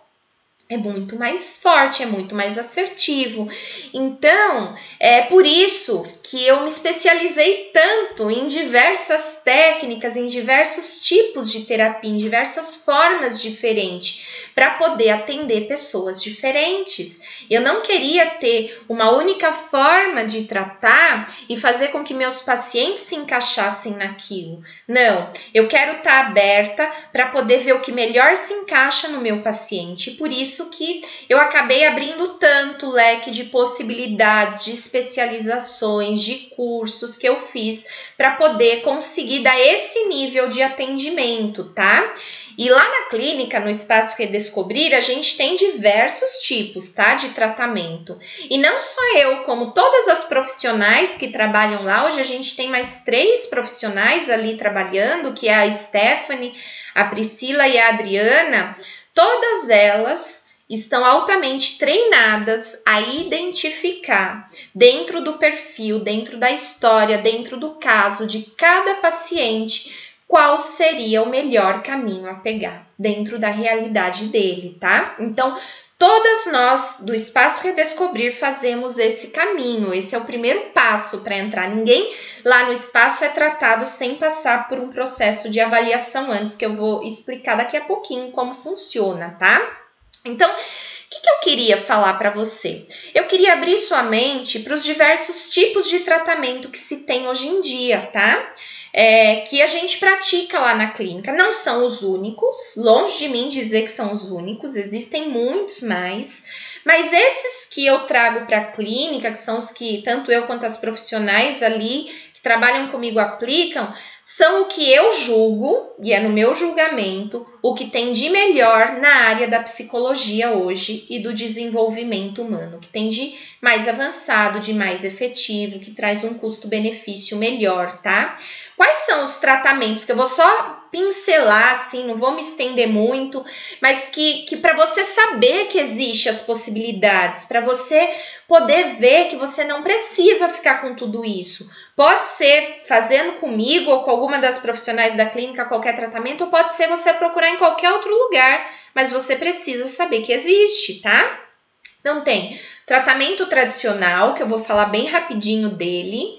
É muito mais forte, é muito mais assertivo. Então, é por isso que eu me especializei tanto em diversas técnicas, em diversos tipos de terapia, em diversas formas diferentes, para poder atender pessoas diferentes. Eu não queria ter uma única forma de tratar e fazer com que meus pacientes se encaixassem naquilo. Não, eu quero estar aberta para poder ver o que melhor se encaixa no meu paciente. Por isso que eu acabei abrindo tanto leque de possibilidades, de especializações, de cursos que eu fiz para poder conseguir dar esse nível de atendimento, tá? E lá na clínica, no Espaço Redescobrir, a gente tem diversos tipos, tá, de tratamento. E não só eu, como todas as profissionais que trabalham lá, hoje a gente tem mais 3 profissionais ali trabalhando, que é a Stephanie, a Priscila e a Adriana. Todas elas estão altamente treinadas a identificar dentro do perfil, dentro da história, dentro do caso de cada paciente, qual seria o melhor caminho a pegar dentro da realidade dele, tá? Então, todas nós do Espaço Redescobrir fazemos esse caminho, esse é o primeiro passo para entrar. Ninguém lá no espaço é tratado sem passar por um processo de avaliação antes, que eu vou explicar daqui a pouquinho como funciona, tá? Então, que eu queria falar para você? Eu queria abrir sua mente para os diversos tipos de tratamento que se tem hoje em dia, tá? Que a gente pratica lá na clínica. Não são os únicos, longe de mim dizer que são os únicos, existem muitos mais, mas esses que eu trago para a clínica, que são os que tanto eu quanto as profissionais ali que trabalham comigo aplicam, são o que eu julgo, e é no meu julgamento, o que tem de melhor na área da psicologia hoje e do desenvolvimento humano, que tem de mais avançado, de mais efetivo, que traz um custo-benefício melhor, tá? Quais são os tratamentos que eu vou só pincelar, assim, não vou me estender muito, mas que para você saber que existe as possibilidades, para você poder ver que você não precisa ficar com tudo isso. Pode ser fazendo comigo ou com alguma das profissionais da clínica qualquer tratamento, ou pode ser você procurar em qualquer outro lugar, mas você precisa saber que existe, tá? Então tem tratamento tradicional, que eu vou falar bem rapidinho dele,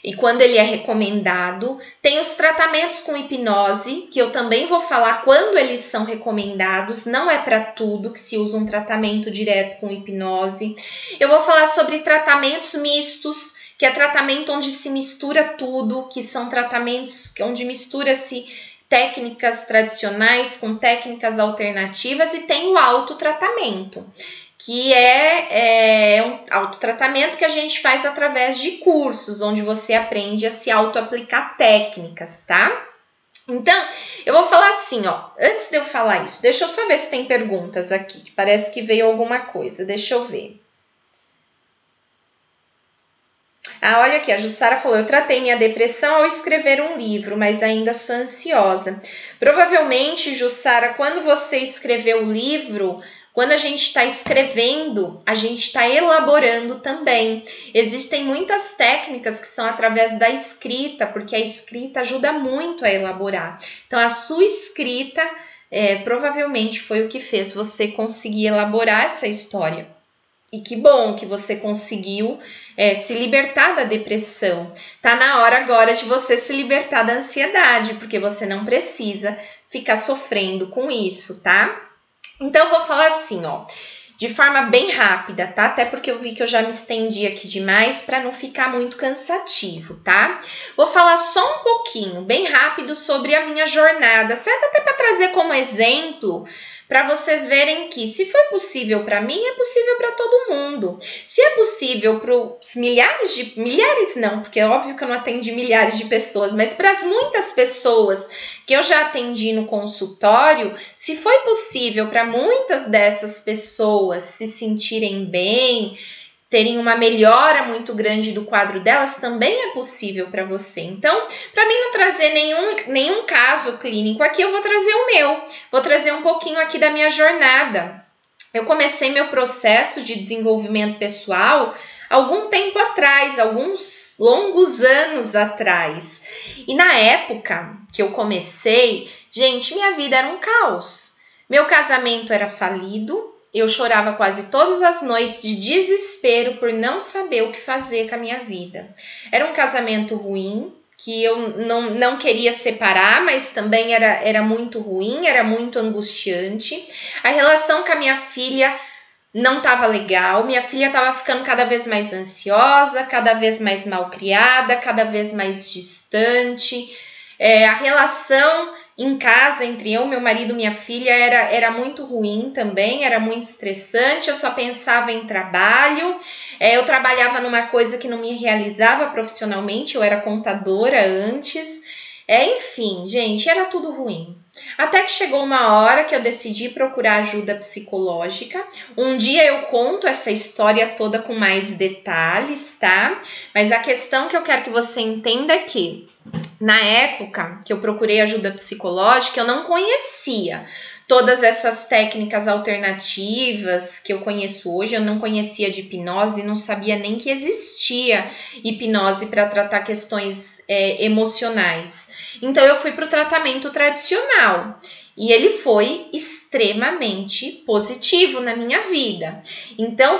e quando ele é recomendado. Tem os tratamentos com hipnose, que eu também vou falar quando eles são recomendados. Não é para tudo que se usa um tratamento direto com hipnose. Eu vou falar sobre tratamentos mistos, que é tratamento onde se mistura tudo, que são tratamentos onde mistura-se técnicas tradicionais com técnicas alternativas, e tem o autotratamento, que é um autotratamento que a gente faz através de cursos, onde você aprende a se auto-aplicar técnicas, tá? Então, eu vou falar assim, ó, antes de eu falar isso, deixa eu só ver se tem perguntas aqui, que parece que veio alguma coisa, deixa eu ver. Olha aqui, a Jussara falou, eu tratei minha depressão ao escrever um livro, mas ainda sou ansiosa. Provavelmente, Jussara, quando você escreveu o livro, quando a gente está escrevendo, a gente está elaborando também. Existem muitas técnicas que são através da escrita, porque a escrita ajuda muito a elaborar. Então, a sua escrita provavelmente foi o que fez você conseguir elaborar essa história. E que bom que você conseguiu se libertar da depressão. Tá na hora agora de você se libertar da ansiedade, porque você não precisa ficar sofrendo com isso, tá? Então, eu vou falar assim, ó, de forma bem rápida, tá? Até porque eu vi que eu já me estendi aqui demais para não ficar muito cansativo, tá? Vou falar só um pouquinho, bem rápido, sobre a minha jornada, certo? Até para trazer como exemplo, para vocês verem que se foi possível para mim, é possível para todo mundo. Se é possível para os milhares não, porque é óbvio que eu não atendi milhares de pessoas, mas para as muitas pessoas que eu já atendi no consultório, se foi possível para muitas dessas pessoas se sentirem bem, terem uma melhora muito grande do quadro delas, também é possível para você. Então, para mim não trazer nenhum caso clínico aqui, eu vou trazer o meu. Vou trazer um pouquinho aqui da minha jornada. Eu comecei meu processo de desenvolvimento pessoal algum tempo atrás, alguns longos anos atrás. E na época que eu comecei, gente, minha vida era um caos. Meu casamento era falido, eu chorava quase todas as noites de desespero por não saber o que fazer com a minha vida. Era um casamento ruim, que eu não queria separar, mas também era muito ruim, era muito angustiante. A relação com a minha filha não estava legal, minha filha estava ficando cada vez mais ansiosa, cada vez mais malcriada, cada vez mais distante. A relação em casa entre eu, meu marido e minha filha era muito ruim também, era muito estressante, eu só pensava em trabalho, eu trabalhava numa coisa que não me realizava profissionalmente, eu era contadora antes, enfim, gente, era tudo ruim. Até que chegou uma hora que eu decidi procurar ajuda psicológica. Um dia eu conto essa história toda com mais detalhes, tá? Mas a questão que eu quero que você entenda é que, na época que eu procurei ajuda psicológica, eu não conhecia todas essas técnicas alternativas que eu conheço hoje. Eu não conhecia de hipnose, não sabia nem que existia hipnose para tratar questões emocionais. Então, eu fui para o tratamento tradicional. E ele foi extremamente positivo na minha vida. Então,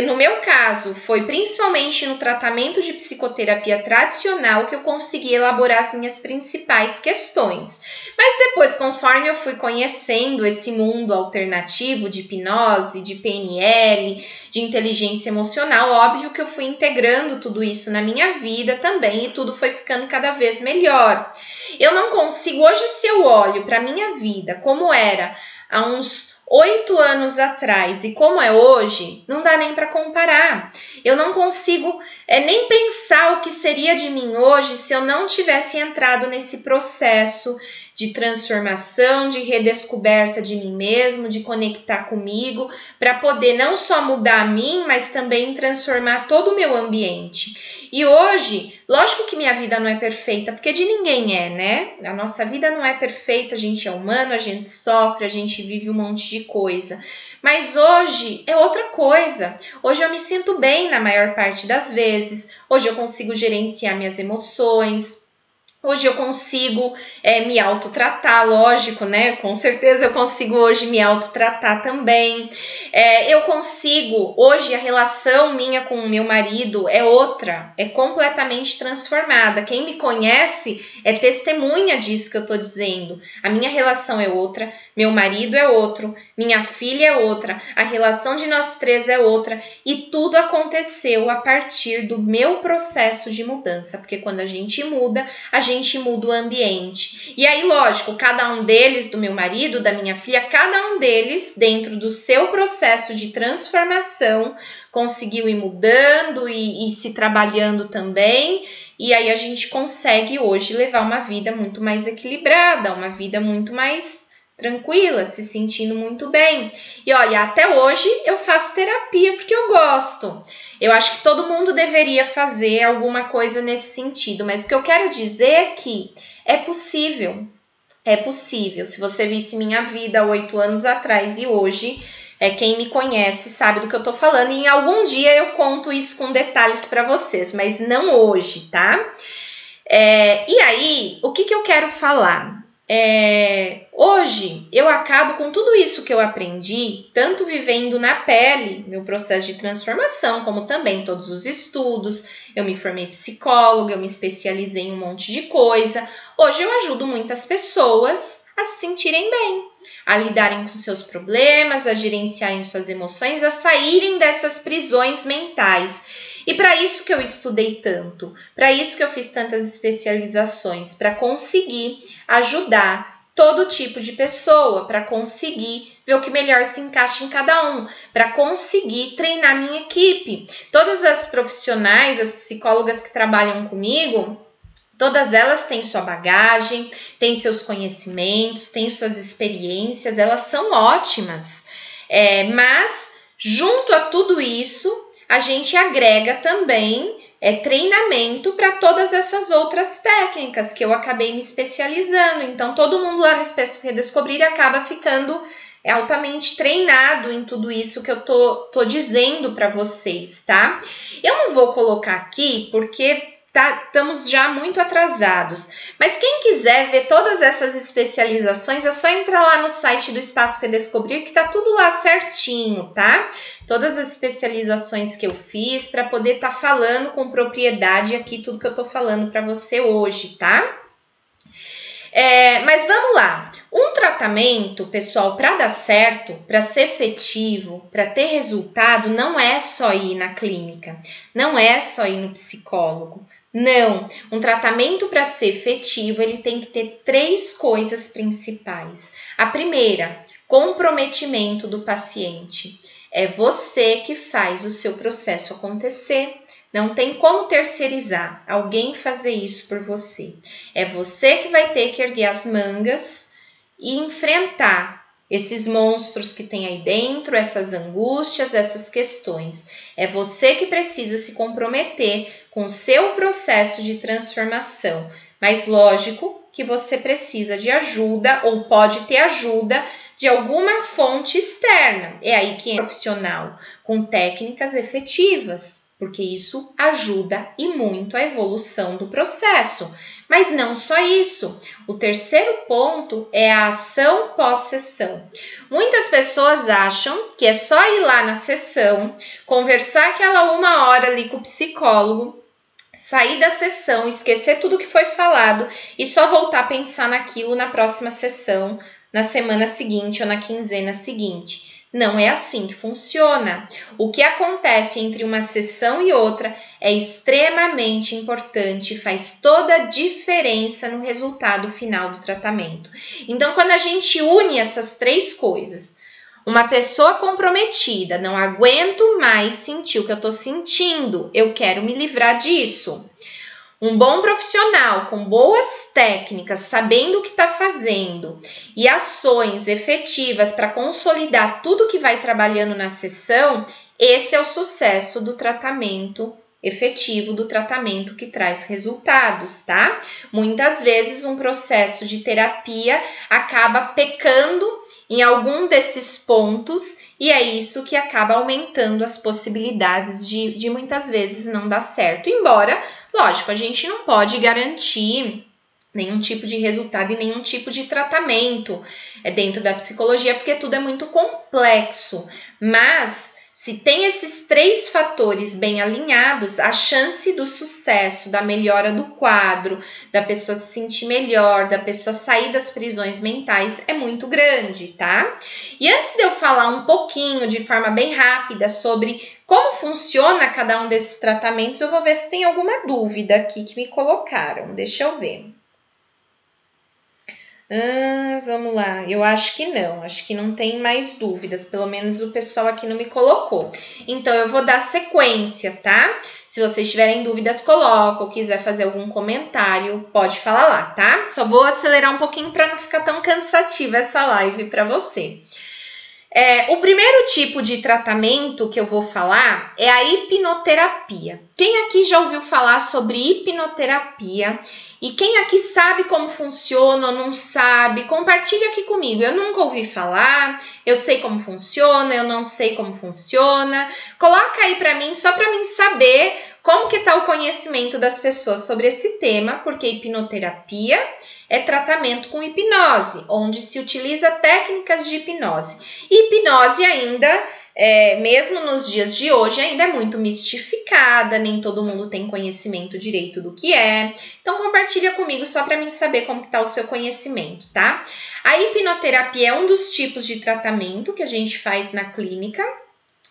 no meu caso, foi principalmente no tratamento de psicoterapia tradicional que eu consegui elaborar as minhas principais questões. Mas depois, conforme eu fui conhecendo esse mundo alternativo de hipnose, de PNL, de inteligência emocional, óbvio que eu fui integrando tudo isso na minha vida também e tudo foi ficando cada vez melhor. Eu não consigo, hoje se eu olho para a minha vida como era há uns 8 anos atrás e como é hoje, não dá nem para comparar. Eu não consigo nem pensar o que seria de mim hoje se eu não tivesse entrado nesse processo de transformação, de redescoberta de mim mesmo, de conectar comigo, para poder não só mudar a mim, mas também transformar todo o meu ambiente. E hoje, lógico que minha vida não é perfeita, porque de ninguém é, né? A nossa vida não é perfeita, a gente é humano, a gente sofre, a gente vive um monte de coisa. Mas hoje é outra coisa. Hoje eu me sinto bem na maior parte das vezes. Hoje eu consigo gerenciar minhas emoções. Hoje eu consigo me autotratar, lógico, né? Com certeza eu consigo hoje me autotratar também. Eu consigo, hoje a relação minha com o meu marido é outra, é completamente transformada. Quem me conhece é testemunha disso que eu tô dizendo. A minha relação é outra, meu marido é outro, minha filha é outra, a relação de nós três é outra e tudo aconteceu a partir do meu processo de mudança, porque quando a gente muda o ambiente. E aí, lógico, cada um deles, do meu marido, da minha filha, cada um deles, dentro do seu processo de transformação, conseguiu ir mudando e se trabalhando também. E aí a gente consegue hoje levar uma vida muito mais equilibrada, uma vida muito mais tranquila, se sentindo muito bem. E olha, até hoje eu faço terapia porque eu gosto. Eu acho que todo mundo deveria fazer alguma coisa nesse sentido, mas o que eu quero dizer é que é possível. É possível. Se você visse minha vida 8 anos atrás e hoje, quem me conhece sabe do que eu tô falando. E em algum dia eu conto isso com detalhes para vocês, mas não hoje, tá? E aí, o que eu quero falar? Hoje eu acabo com tudo isso que eu aprendi, tanto vivendo na pele, meu processo de transformação, como também todos os estudos. Eu me formei psicóloga, eu me especializei em um monte de coisa. Hoje eu ajudo muitas pessoas a se sentirem bem, a lidarem com seus problemas, a gerenciarem suas emoções, a saírem dessas prisões mentais. E para isso que eu estudei tanto, para isso que eu fiz tantas especializações, para conseguir ajudar todo tipo de pessoa, para conseguir ver o que melhor se encaixa em cada um, para conseguir treinar minha equipe. Todas as profissionais, as psicólogas que trabalham comigo, todas elas têm sua bagagem, têm seus conhecimentos, têm suas experiências, elas são ótimas. Mas, junto a tudo isso, a gente agrega também treinamento para todas essas outras técnicas que eu acabei me especializando. Então, todo mundo lá no Espaço Redescobrir acaba ficando altamente treinado em tudo isso que eu tô dizendo para vocês, tá? Eu não vou colocar aqui porque estamos já muito atrasados, mas quem quiser ver todas essas especializações é só entrar lá no site do Espaço Redescobrir que tá tudo lá certinho, tá? Todas as especializações que eu fiz para poder estar falando com propriedade aqui tudo que eu tô falando para você hoje, tá? Mas vamos lá. Um tratamento, pessoal, para dar certo, para ser efetivo, para ter resultado, não é só ir na clínica, não é só ir no psicólogo. Não, um tratamento para ser efetivo, ele tem que ter 3 coisas principais. A primeira, comprometimento do paciente. É você que faz o seu processo acontecer. Não tem como terceirizar alguém fazer isso por você. É você que vai ter que erguer as mangas e enfrentar esses monstros que tem aí dentro, essas angústias, essas questões. É você que precisa se comprometer com o seu processo de transformação. Mas lógico que você precisa de ajuda ou pode ter ajuda de alguma fonte externa. É aí que é profissional, com técnicas efetivas. porque isso ajuda e muito a evolução do processo. Mas não só isso. O terceiro ponto é a ação pós-sessão. Muitas pessoas acham que é só ir lá na sessão, conversar aquela 1 hora ali com o psicólogo, sair da sessão, esquecer tudo que foi falado e só voltar a pensar naquilo na próxima sessão, na semana seguinte ou na quinzena seguinte. Não é assim que funciona. O que acontece entre uma sessão e outra é extremamente importante, faz toda a diferença no resultado final do tratamento. Então, quando a gente une essas 3 coisas, uma pessoa comprometida, não aguento mais sentir o que eu estou sentindo, eu quero me livrar disso. Um bom profissional com boas técnicas, sabendo o que está fazendo e ações efetivas para consolidar tudo que vai trabalhando na sessão, esse é o sucesso do tratamento efetivo, do tratamento que traz resultados, tá? Muitas vezes um processo de terapia acaba pecando em algum desses pontos e é isso que acaba aumentando as possibilidades de muitas vezes não dar certo, embora, lógico, a gente não pode garantir nenhum tipo de resultado e nenhum tipo de tratamento dentro da psicologia, porque tudo é muito complexo, mas se tem esses 3 fatores bem alinhados, a chance do sucesso, da melhora do quadro, da pessoa se sentir melhor, da pessoa sair das prisões mentais é muito grande, tá? E antes de eu falar um pouquinho, de forma bem rápida, sobre como funciona cada um desses tratamentos, eu vou ver se tem alguma dúvida aqui que me colocaram. Deixa eu ver. Vamos lá, eu acho que não tem mais dúvidas, pelo menos o pessoal aqui não me colocou. Então, eu vou dar sequência, tá? Se vocês tiverem dúvidas, coloca, ou quiser fazer algum comentário, pode falar lá, tá? Só vou acelerar um pouquinho para não ficar tão cansativa essa live para você. O primeiro tipo de tratamento que eu vou falar é a hipnoterapia. Quem aqui já ouviu falar sobre hipnoterapia? E quem aqui sabe como funciona ou não sabe, compartilha aqui comigo. Eu nunca ouvi falar, eu sei como funciona, eu não sei como funciona. Coloca aí para mim, só para mim saber como que tá o conhecimento das pessoas sobre esse tema, porque hipnoterapia é tratamento com hipnose, onde se utiliza técnicas de hipnose. E hipnose ainda, mesmo nos dias de hoje, ainda é muito mistificada, nem todo mundo tem conhecimento direito do que é. Então, compartilha comigo só para mim saber como está o seu conhecimento, tá? A hipnoterapia é um dos tipos de tratamento que a gente faz na clínica.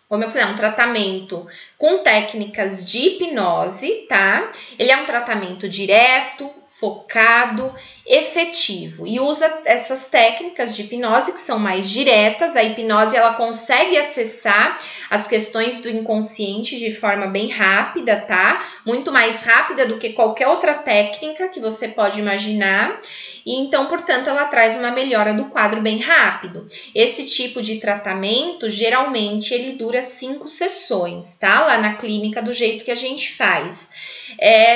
Como eu falei, é um tratamento com técnicas de hipnose, tá? Ele é um tratamento direto, focado, efetivo e usa essas técnicas de hipnose que são mais diretas. A hipnose ela consegue acessar as questões do inconsciente de forma bem rápida, tá? Muito mais rápida do que qualquer outra técnica que você pode imaginar. E então, portanto, ela traz uma melhora do quadro bem rápido. Esse tipo de tratamento, geralmente, ele dura 5 sessões, tá? Lá na clínica, do jeito que a gente faz.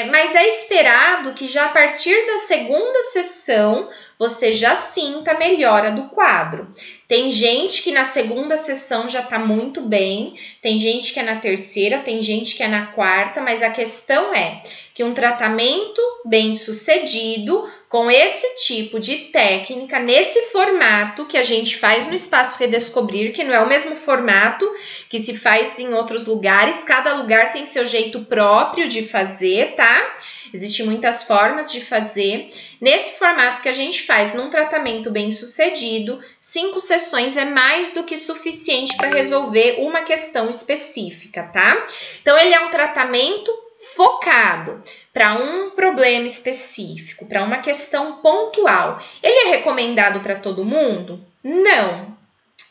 Mas é esperado que já a partir da 2ª sessão você já sinta a melhora do quadro. Tem gente que na 2ª sessão já tá muito bem, tem gente que é na 3ª, tem gente que é na 4ª, mas a questão é que um tratamento bem sucedido com esse tipo de técnica, nesse formato que a gente faz no Espaço Redescobrir, que não é o mesmo formato que se faz em outros lugares, cada lugar tem seu jeito próprio de fazer, tá? Existem muitas formas de fazer. Nesse formato que a gente faz, num tratamento bem sucedido, 5 sessões é mais do que suficiente para resolver uma questão específica, tá? Então, ele é um tratamento focado para um problema específico, para uma questão pontual. Ele é recomendado para todo mundo? Não.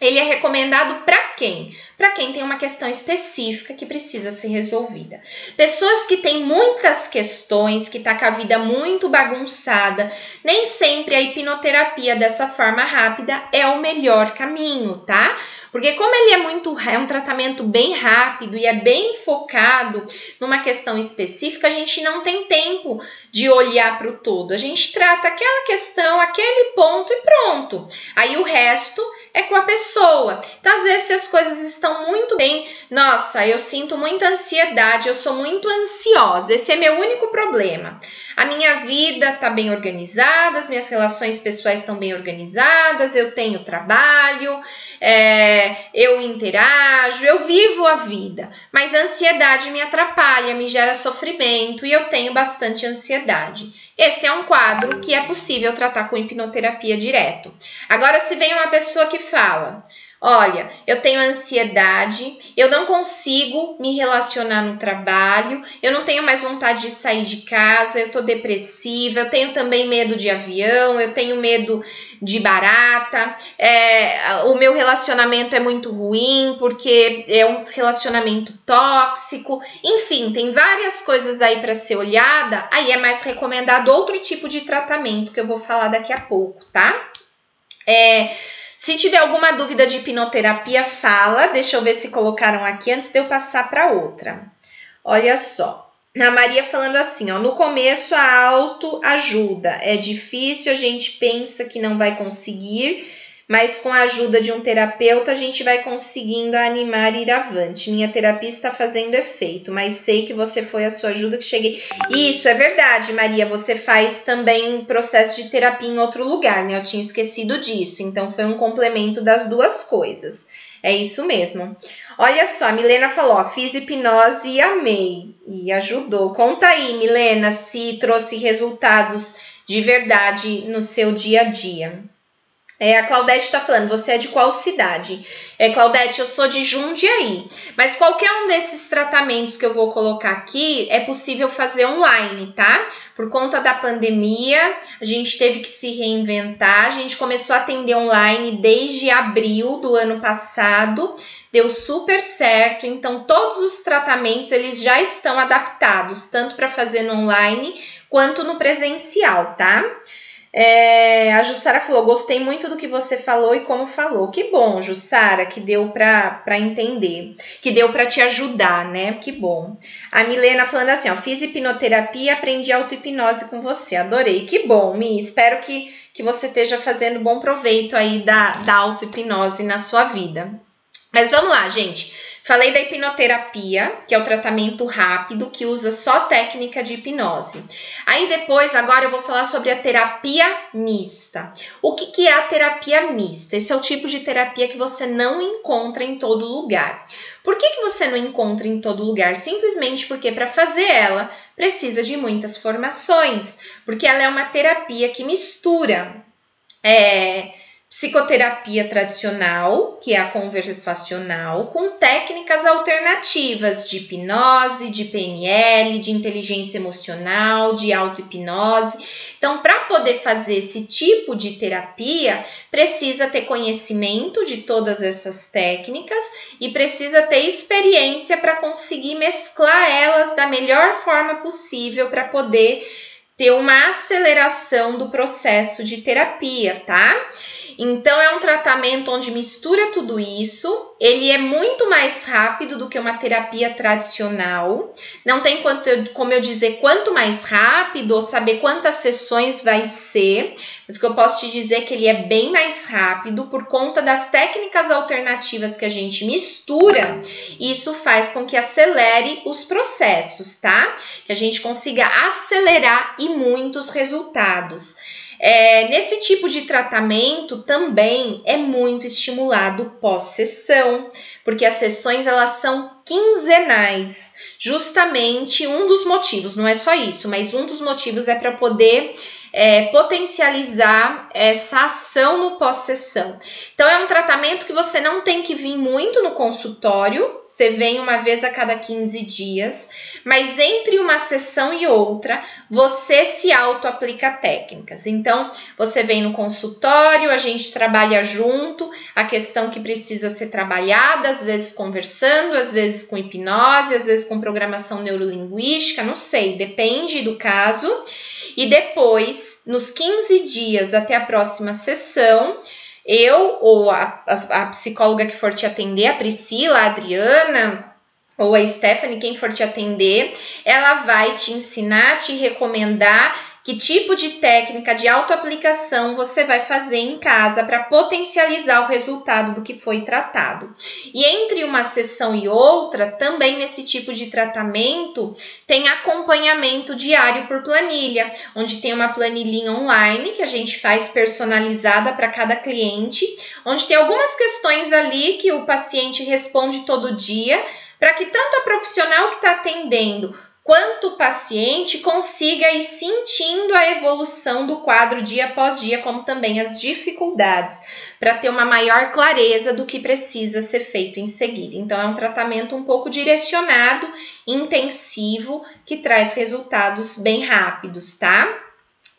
Ele é recomendado para quem? Para quem tem uma questão específica que precisa ser resolvida. Pessoas que têm muitas questões, que tá com a vida muito bagunçada, nem sempre a hipnoterapia dessa forma rápida é o melhor caminho, tá? Porque como ele é um tratamento bem rápido e é bem focado numa questão específica, a gente não tem tempo de olhar para o todo. A gente trata aquela questão, aquele ponto e pronto. Aí o resto é com a pessoa. Então, às vezes, se as coisas estão muito bem, nossa, eu sinto muita ansiedade, eu sou muito ansiosa, esse é meu único problema. A minha vida está bem organizada, as minhas relações pessoais estão bem organizadas, eu tenho trabalho, eu interajo, eu vivo a vida. Mas a ansiedade me atrapalha, me gera sofrimento e eu tenho bastante ansiedade. Esse é um quadro que é possível tratar com hipnoterapia direto. Agora, se vem uma pessoa que fala... Olha, eu tenho ansiedade, eu não consigo me relacionar no trabalho, eu não tenho mais vontade de sair de casa, eu tô depressiva, eu tenho também medo de avião, eu tenho medo de barata, o meu relacionamento é muito ruim porque é um relacionamento tóxico, enfim, tem várias coisas aí para ser olhada, aí é mais recomendado outro tipo de tratamento que eu vou falar daqui a pouco, tá? Se tiver alguma dúvida de hipnoterapia, fala. Deixa eu ver se colocaram aqui antes de eu passar para outra. Olha só. A Maria falando assim, ó. No começo, a autoajuda é difícil, a gente pensa que não vai conseguir, mas com a ajuda de um terapeuta, a gente vai conseguindo animar e ir avante. Minha terapia está fazendo efeito, mas sei que você foi a sua ajuda que cheguei. Isso, é verdade, Maria. Você faz também processo de terapia em outro lugar, né? Eu tinha esquecido disso. Então, foi um complemento das duas coisas. É isso mesmo. Olha só, a Milena falou, ó, fiz hipnose e amei. E ajudou. Conta aí, Milena, se trouxe resultados de verdade no seu dia a dia. A Claudete está falando, você é de qual cidade? Claudete, eu sou de Jundiaí, mas qualquer um desses tratamentos que eu vou colocar aqui é possível fazer online, tá? Por conta da pandemia, a gente teve que se reinventar, a gente começou a atender online desde abril do ano passado, deu super certo, então todos os tratamentos eles já estão adaptados, tanto para fazer no online quanto no presencial, tá? A Jussara falou, gostei muito do que você falou e como falou. Que bom, Jussara, que deu pra entender, que deu pra te ajudar, né? Que bom. A Milena falando assim, ó, fiz hipnoterapia e aprendi auto-hipnose com você, adorei. Que bom, Mi, espero que você esteja fazendo bom proveito aí da auto-hipnose na sua vida. Mas vamos lá, gente. Falei da hipnoterapia, que é o tratamento rápido, que usa só técnica de hipnose. Aí depois, agora eu vou falar sobre a terapia mista. O que é a terapia mista? Esse é o tipo de terapia que você não encontra em todo lugar. Por que você não encontra em todo lugar? Simplesmente porque para fazer ela precisa de muitas formações, porque ela é uma terapia que mistura psicoterapia tradicional, que é a conversacional, com técnicas alternativas de hipnose, de PNL, de inteligência emocional, de auto-hipnose. Então, para poder fazer esse tipo de terapia, precisa ter conhecimento de todas essas técnicas e precisa ter experiência para conseguir mesclar elas da melhor forma possível para poder ter uma aceleração do processo de terapia, tá? Então, é um tratamento onde mistura tudo isso, ele é muito mais rápido do que uma terapia tradicional, não tem como eu dizer quanto mais rápido ou saber quantas sessões vai ser, mas o que eu posso te dizer é que ele é bem mais rápido por conta das técnicas alternativas que a gente mistura, e isso faz com que acelere os processos, tá? Que a gente consiga acelerar e muitos resultados. Nesse tipo de tratamento também é muito estimulado pós-sessão, porque as sessões elas são quinzenais. Justamente um dos motivos, não é só isso, mas um dos motivos é para poder potencializar essa ação no pós-sessão. Então, é um tratamento que você não tem que vir muito no consultório, você vem uma vez a cada 15 dias, mas entre uma sessão e outra, você se auto-aplica técnicas. Então, você vem no consultório, a gente trabalha junto, a questão que precisa ser trabalhada, às vezes conversando, às vezes com hipnose, às vezes com programação neurolinguística, não sei, depende do caso. E depois, nos 15 dias até a próxima sessão, eu ou a psicóloga que for te atender, a Priscila, a Adriana ou a Stephanie, quem for te atender, ela vai te ensinar, te recomendar que tipo de técnica de autoaplicação você vai fazer em casa para potencializar o resultado do que foi tratado. E entre uma sessão e outra, também nesse tipo de tratamento, tem acompanhamento diário por planilha, onde tem uma planilhinha online que a gente faz personalizada para cada cliente, onde tem algumas questões ali que o paciente responde todo dia, para que tanto a profissional que está atendendo quanto o paciente consiga ir sentindo a evolução do quadro dia após dia, como também as dificuldades, para ter uma maior clareza do que precisa ser feito em seguida. Então, é um tratamento um pouco direcionado, intensivo, que traz resultados bem rápidos, tá?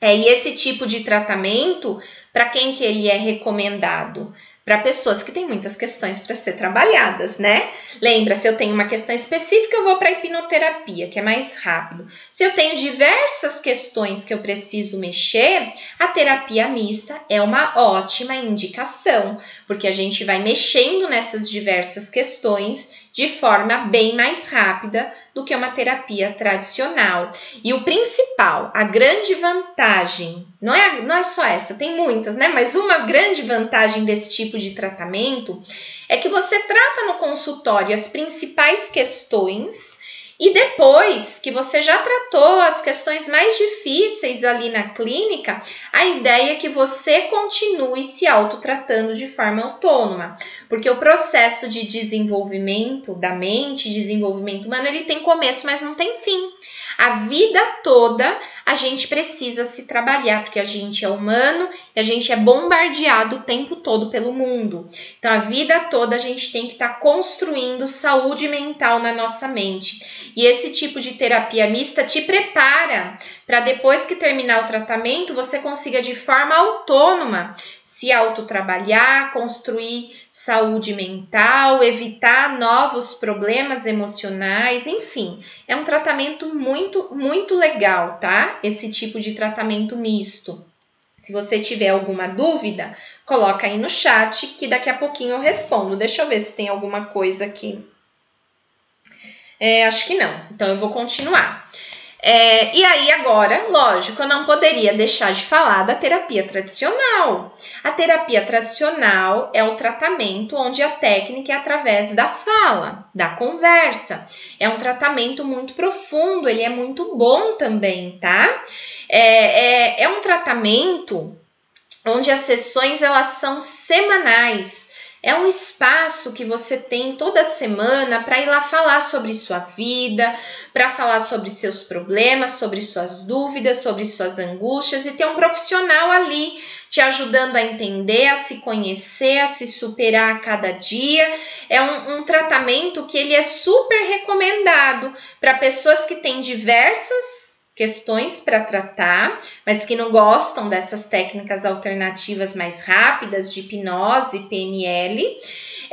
E esse tipo de tratamento, para quem que ele é recomendado? Para pessoas que têm muitas questões para ser trabalhadas, né? Lembra, se eu tenho uma questão específica, eu vou para a hipnoterapia, que é mais rápido. Se eu tenho diversas questões que eu preciso mexer, a terapia mista é uma ótima indicação, porque a gente vai mexendo nessas diversas questões de forma bem mais rápida do que uma terapia tradicional. E o principal, a grande vantagem, não é só essa, tem muitas, né? Mas uma grande vantagem desse tipo de tratamento é que você trata no consultório as principais questões e depois que você já tratou as questões mais difíceis ali na clínica, a ideia é que você continue se autotratando de forma autônoma, porque o processo de desenvolvimento da mente, desenvolvimento humano, ele tem começo, mas não tem fim. A vida toda a gente precisa se trabalhar, porque a gente é humano e a gente é bombardeado o tempo todo pelo mundo. Então, a vida toda a gente tem que estar construindo saúde mental na nossa mente. E esse tipo de terapia mista te prepara para depois que terminar o tratamento, você consiga de forma autônoma se autotrabalhar, construir saúde mental, evitar novos problemas emocionais, enfim. É um tratamento muito legal, tá? Esse tipo de tratamento misto. Se você tiver alguma dúvida, coloca aí no chat que daqui a pouquinho eu respondo. Deixa eu ver se tem alguma coisa aqui. Acho que não. Então eu vou continuar. E aí agora, lógico, eu não poderia deixar de falar da terapia tradicional. A terapia tradicional é o tratamento onde a técnica é através da fala, da conversa. É um tratamento muito profundo, ele é muito bom também, tá? É um tratamento onde as sessões elas são semanais. É um espaço que você tem toda semana para ir lá falar sobre sua vida, para falar sobre seus problemas, sobre suas dúvidas, sobre suas angústias e ter um profissional ali te ajudando a entender, a se conhecer, a se superar a cada dia. É um tratamento que ele é super recomendado para pessoas que têm diversas questões para tratar, mas que não gostam dessas técnicas alternativas mais rápidas de hipnose, PNL,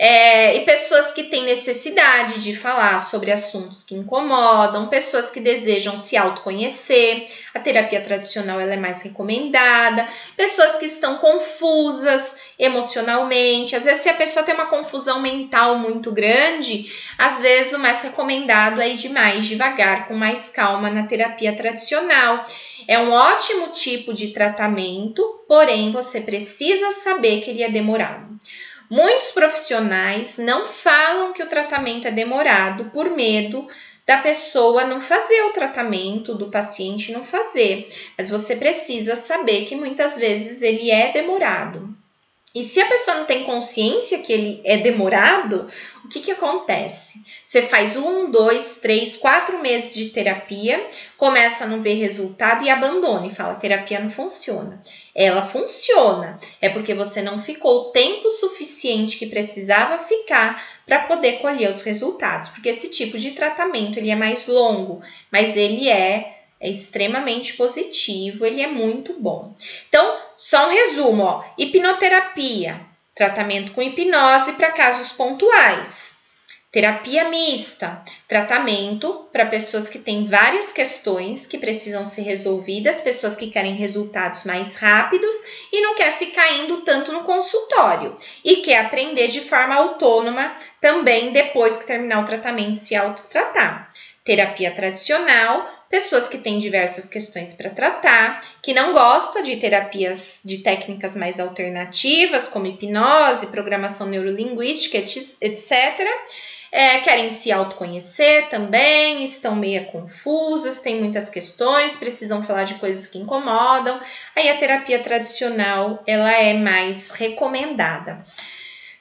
e pessoas que têm necessidade de falar sobre assuntos que incomodam, pessoas que desejam se autoconhecer, a terapia tradicional ela é mais recomendada, pessoas que estão confusas emocionalmente, às vezes se a pessoa tem uma confusão mental muito grande, às vezes o mais recomendado é ir de mais devagar, com mais calma na terapia tradicional. É um ótimo tipo de tratamento, porém você precisa saber que ele é demorado. Muitos profissionais não falam que o tratamento é demorado por medo da pessoa não fazer o tratamento, do paciente não fazer. Mas você precisa saber que muitas vezes ele é demorado. E se a pessoa não tem consciência que ele é demorado, o que acontece? Você faz 1, 2, 3, 4 meses de terapia, começa a não ver resultado e abandona e fala, terapia não funciona. Ela funciona, é porque você não ficou o tempo suficiente que precisava ficar para poder colher os resultados. Porque esse tipo de tratamento ele é mais longo, mas ele é extremamente positivo, ele é muito bom. Então, só um resumo, ó, hipnoterapia, tratamento com hipnose para casos pontuais. Terapia mista, tratamento para pessoas que têm várias questões que precisam ser resolvidas, pessoas que querem resultados mais rápidos e não quer ficar indo tanto no consultório e quer aprender de forma autônoma também depois que terminar o tratamento se autotratar. Terapia tradicional pessoas que têm diversas questões para tratar, que não gostam de terapias, de técnicas mais alternativas, como hipnose, programação neurolinguística, etc. Querem se autoconhecer também, estão meio confusas, têm muitas questões, precisam falar de coisas que incomodam. Aí a terapia tradicional, ela é mais recomendada.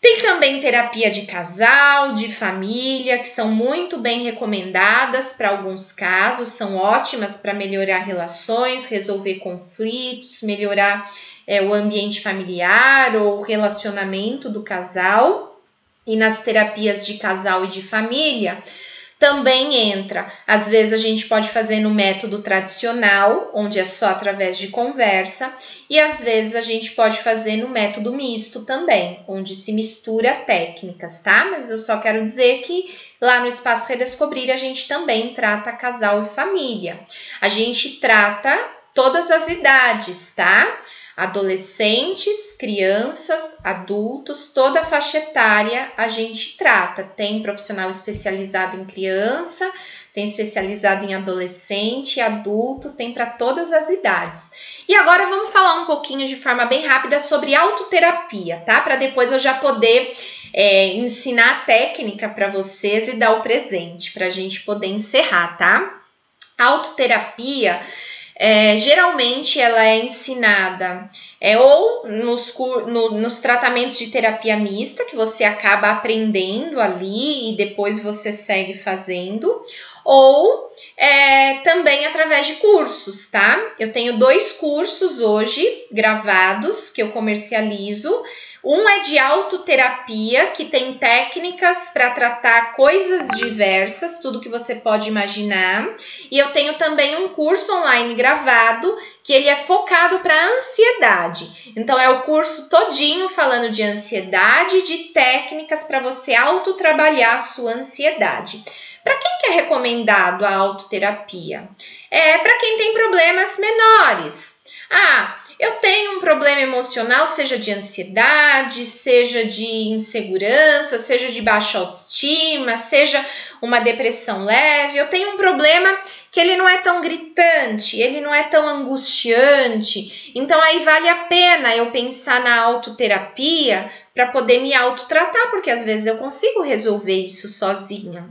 Tem também terapia de casal, de família, que são muito bem recomendadas para alguns casos, são ótimas para melhorar relações, resolver conflitos, melhorar o ambiente familiar ou o relacionamento do casal. E nas terapias de casal e de família também entra. Às vezes a gente pode fazer no método tradicional, onde é só através de conversa, e às vezes a gente pode fazer no método misto também, onde se mistura técnicas, tá? Mas eu só quero dizer que lá no Espaço Redescobrir a gente também trata casal e família. A gente trata todas as idades, tá? Adolescentes, crianças, adultos, toda a faixa etária a gente trata. Tem profissional especializado em criança, tem especializado em adolescente, adulto, tem para todas as idades. E agora vamos falar um pouquinho de forma bem rápida sobre autoterapia, tá? Para depois eu já poder ensinar a técnica para vocês e dar o presente, para a gente poder encerrar, tá? A autoterapia... geralmente ela é ensinada ou nos tratamentos de terapia mista, que você acaba aprendendo ali e depois você segue fazendo, ou também através de cursos, tá? Eu tenho 2 cursos hoje gravados que eu comercializo. Um é de autoterapia, que tem técnicas para tratar coisas diversas, tudo que você pode imaginar. E eu tenho também um curso online gravado, que ele é focado para ansiedade. Então, é o curso todinho falando de ansiedade, de técnicas para você autotrabalhar a sua ansiedade. Para quem que é recomendado a autoterapia? Para quem tem problemas menores. Eu tenho um problema emocional, seja de ansiedade, seja de insegurança, seja de baixa autoestima, seja uma depressão leve. Eu tenho um problema que ele não é tão gritante, ele não é tão angustiante. Então, aí vale a pena eu pensar na autoterapia para poder me autotratar, porque às vezes eu consigo resolver isso sozinha.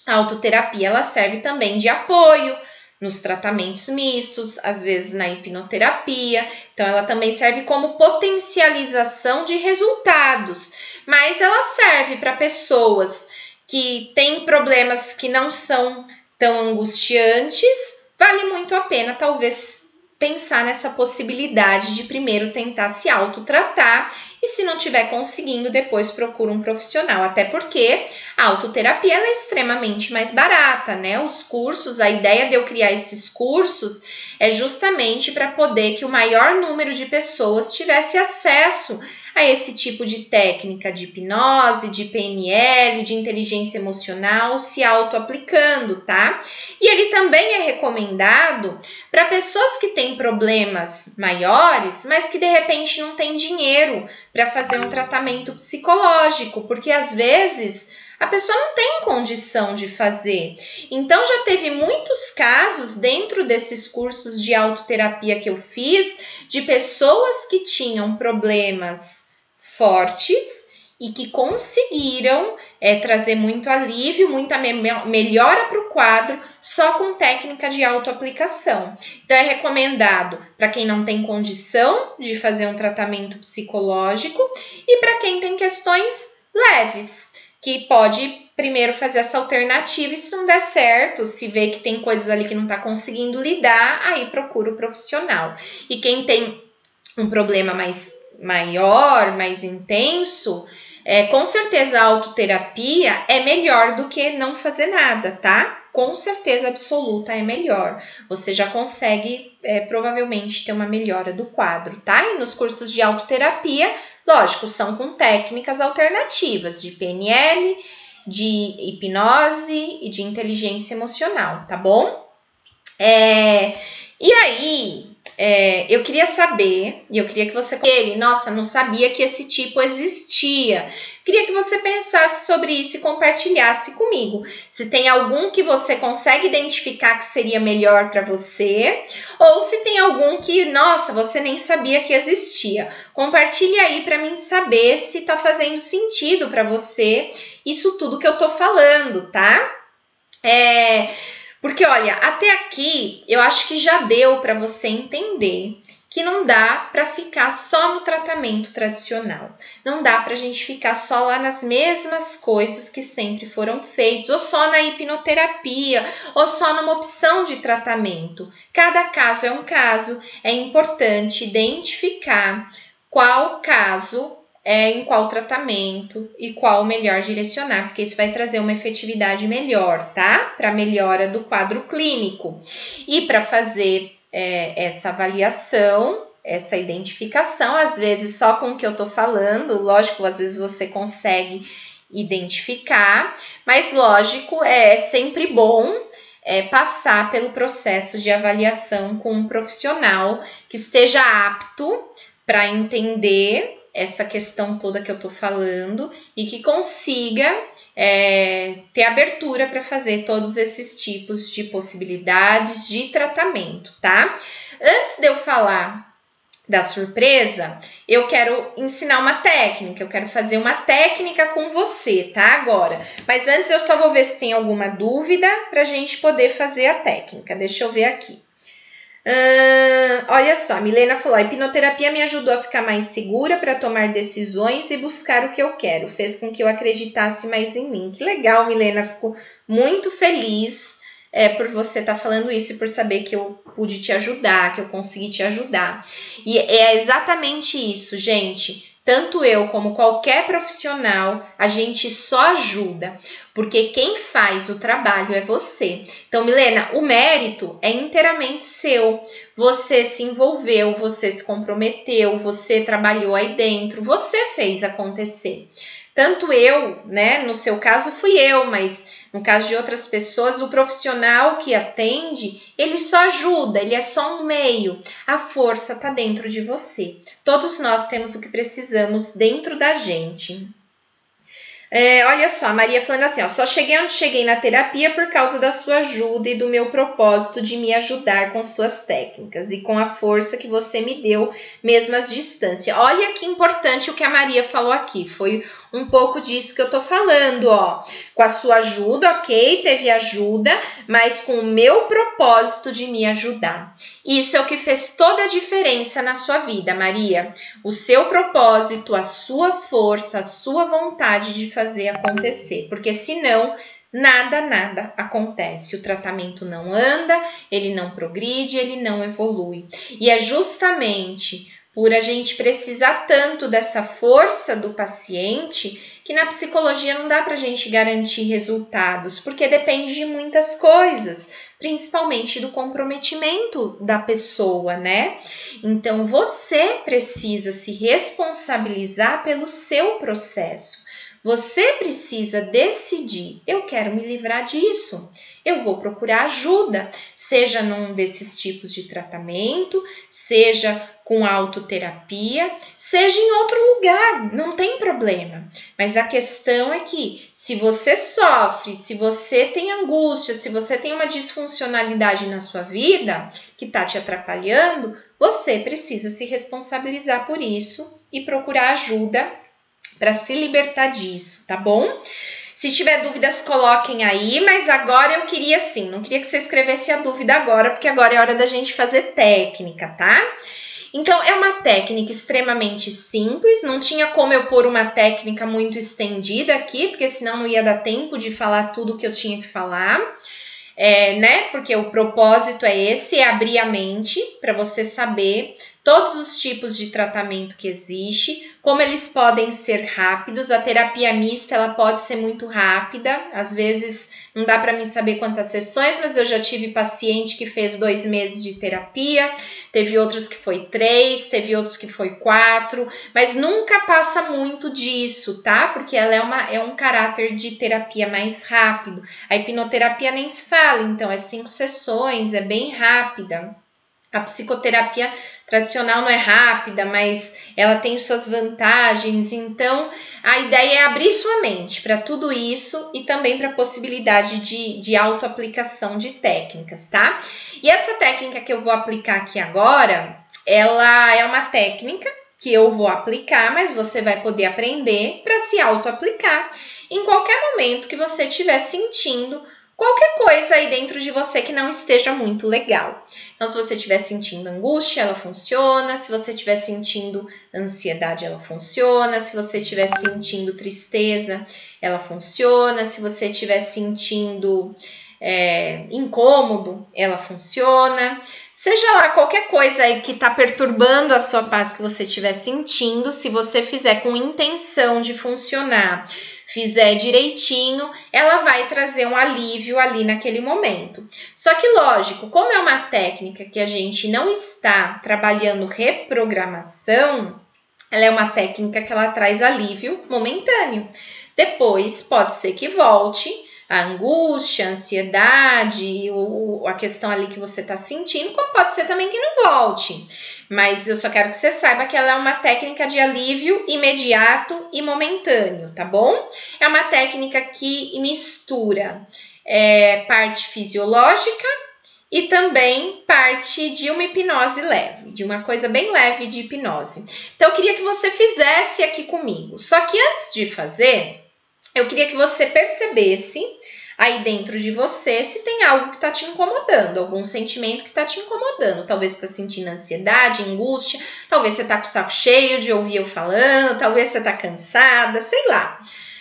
A autoterapia, ela serve também de apoio nos tratamentos mistos, às vezes na hipnoterapia. Então, ela também serve como potencialização de resultados. Mas ela serve para pessoas que têm problemas que não são tão angustiantes. Vale muito a pena, talvez, pensar nessa possibilidade de primeiro tentar se autotratar. E se não estiver conseguindo, depois procura um profissional. Até porque a autoterapia ela é extremamente mais barata, né? Os cursos, a ideia de eu criar esses cursos é justamente para poder que o maior número de pessoas tivesse acesso a esse tipo de técnica de hipnose, de PNL, de inteligência emocional, se auto-aplicando, tá? E ele também é recomendado para pessoas que têm problemas maiores, mas que de repente não têm dinheiro para fazer um tratamento psicológico, porque às vezes a pessoa não tem condição de fazer. Então, já teve muitos casos dentro desses cursos de autoterapia que eu fiz, de pessoas que tinham problemas fortes e que conseguiram trazer muito alívio, muita melhora para o quadro só com técnica de autoaplicação. Então, é recomendado para quem não tem condição de fazer um tratamento psicológico e para quem tem questões leves, que pode primeiro fazer essa alternativa e se não der certo, se vê que tem coisas ali que não está conseguindo lidar, aí procura o profissional. E quem tem um problema maior, mais intenso, com certeza a autoterapia é melhor do que não fazer nada, tá? Com certeza absoluta é melhor. Você já consegue provavelmente ter uma melhora do quadro, tá? E nos cursos de autoterapia, lógico, são com técnicas alternativas de PNL, de hipnose e de inteligência emocional, tá bom? E aí, eu queria saber, e eu queria que você... Ele, nossa, não sabia que esse tipo existia. Queria que você pensasse sobre isso e compartilhasse comigo. Se tem algum que você consegue identificar que seria melhor para você, ou se tem algum que, nossa, você nem sabia que existia. Compartilhe aí para mim saber se tá fazendo sentido para você isso tudo que eu tô falando, tá? Porque, olha, até aqui eu acho que já deu para você entender que não dá para ficar só no tratamento tradicional. Não dá para a gente ficar só lá nas mesmas coisas que sempre foram feitas, ou só na hipnoterapia, ou só numa opção de tratamento. Cada caso é um caso, é importante identificar qual caso em qual tratamento e qual melhor direcionar, porque isso vai trazer uma efetividade melhor, tá? Para melhora do quadro clínico. E para fazer essa avaliação, essa identificação, às vezes só com o que eu tô falando, lógico, às vezes você consegue identificar, mas lógico, é sempre bom passar pelo processo de avaliação com um profissional que esteja apto para entender essa questão toda que eu tô falando e que consiga ter abertura para fazer todos esses tipos de possibilidades de tratamento, tá? Antes de eu falar da surpresa, eu quero ensinar uma técnica, eu quero fazer uma técnica com você, tá? Agora, mas antes eu só vou ver se tem alguma dúvida pra gente poder fazer a técnica. Deixa eu ver aqui. Olha só, a Milena falou: a hipnoterapia me ajudou a ficar mais segura para tomar decisões e buscar o que eu quero. Fez com que eu acreditasse mais em mim. Que legal, Milena. Fico muito feliz por você estar falando isso e por saber que eu pude te ajudar, que eu consegui te ajudar. E é exatamente isso, gente. Tanto eu como qualquer profissional, a gente só ajuda, porque quem faz o trabalho é você. Então, Milena, o mérito é inteiramente seu. Você se envolveu, você se comprometeu, você trabalhou aí dentro, você fez acontecer. Tanto eu, né, no seu caso fui eu, mas no caso de outras pessoas, o profissional que atende, ele só ajuda, ele é só um meio. A força está dentro de você. Todos nós temos o que precisamos dentro da gente. Olha só, a Maria falando assim, ó, só cheguei onde cheguei na terapia por causa da sua ajuda e do meu propósito de me ajudar com suas técnicas e com a força que você me deu, mesmo às distâncias. Olha que importante o que a Maria falou aqui, foi um pouco disso que eu tô falando, ó. Com a sua ajuda, ok, teve ajuda, mas com o meu propósito de me ajudar. Isso é o que fez toda a diferença na sua vida, Maria. O seu propósito, a sua força, a sua vontade de fazer acontecer. Porque senão, nada acontece. O tratamento não anda, ele não progride, ele não evolui. E é justamente por a gente precisar tanto dessa força do paciente que na psicologia não dá pra gente garantir resultados, porque depende de muitas coisas, principalmente do comprometimento da pessoa, né? Então, você precisa se responsabilizar pelo seu processo. Você precisa decidir, eu quero me livrar disso, eu vou procurar ajuda, seja num desses tipos de tratamento, seja com autoterapia, seja em outro lugar, não tem problema. Mas a questão é que se você sofre, se você tem angústia, se você tem uma disfuncionalidade na sua vida que está te atrapalhando, você precisa se responsabilizar por isso e procurar ajuda para se libertar disso, tá bom? Se tiver dúvidas, coloquem aí, mas agora eu queria sim, não queria que você escrevesse a dúvida agora, porque agora é hora da gente fazer técnica, tá? Então, é uma técnica extremamente simples, não tinha como eu pôr uma técnica muito estendida aqui, porque senão não ia dar tempo de falar tudo que eu tinha que falar, né? Porque o propósito é esse, é abrir a mente para você saber todos os tipos de tratamento que existe, como eles podem ser rápidos. A terapia mista, ela pode ser muito rápida, às vezes não dá para mim saber quantas sessões, mas eu já tive paciente que fez 2 meses de terapia, teve outros que foi 3, teve outros que foi 4, mas nunca passa muito disso, tá? Porque ela é um caráter de terapia mais rápido. A hipnoterapia nem se fala, então é 5 sessões, é bem rápida. A psicoterapia tradicional não é rápida, mas ela tem suas vantagens. Então, a ideia é abrir sua mente para tudo isso e também para a possibilidade de autoaplicação de técnicas, tá? E essa técnica que eu vou aplicar aqui agora, ela é uma técnica que eu vou aplicar, mas você vai poder aprender para se autoaplicar em qualquer momento que você estiver sentindo qualquer coisa aí dentro de você que não esteja muito legal. Então, se você estiver sentindo angústia, ela funciona. Se você estiver sentindo ansiedade, ela funciona. Se você estiver sentindo tristeza, ela funciona. Se você estiver sentindo incômodo, ela funciona. Seja lá qualquer coisa aí que está perturbando a sua paz que você estiver sentindo, se você fizer com intenção de funcionar, fizer direitinho, ela vai trazer um alívio ali naquele momento. Só que, lógico, como é uma técnica que a gente não está trabalhando reprogramação, ela é uma técnica que ela traz alívio momentâneo. Depois, pode ser que volte a angústia, a ansiedade, ou a questão ali que você está sentindo, como pode ser também que não volte. Mas eu só quero que você saiba que ela é uma técnica de alívio imediato e momentâneo, tá bom? É uma técnica que mistura parte fisiológica e também parte de uma hipnose leve, de uma coisa bem leve de hipnose. Então, eu queria que você fizesse aqui comigo. Só que antes de fazer, eu queria que você percebesse aí dentro de você se tem algo que está te incomodando, algum sentimento que está te incomodando. Talvez você está sentindo ansiedade, angústia, talvez você está com o saco cheio de ouvir eu falando, talvez você está cansada, sei lá.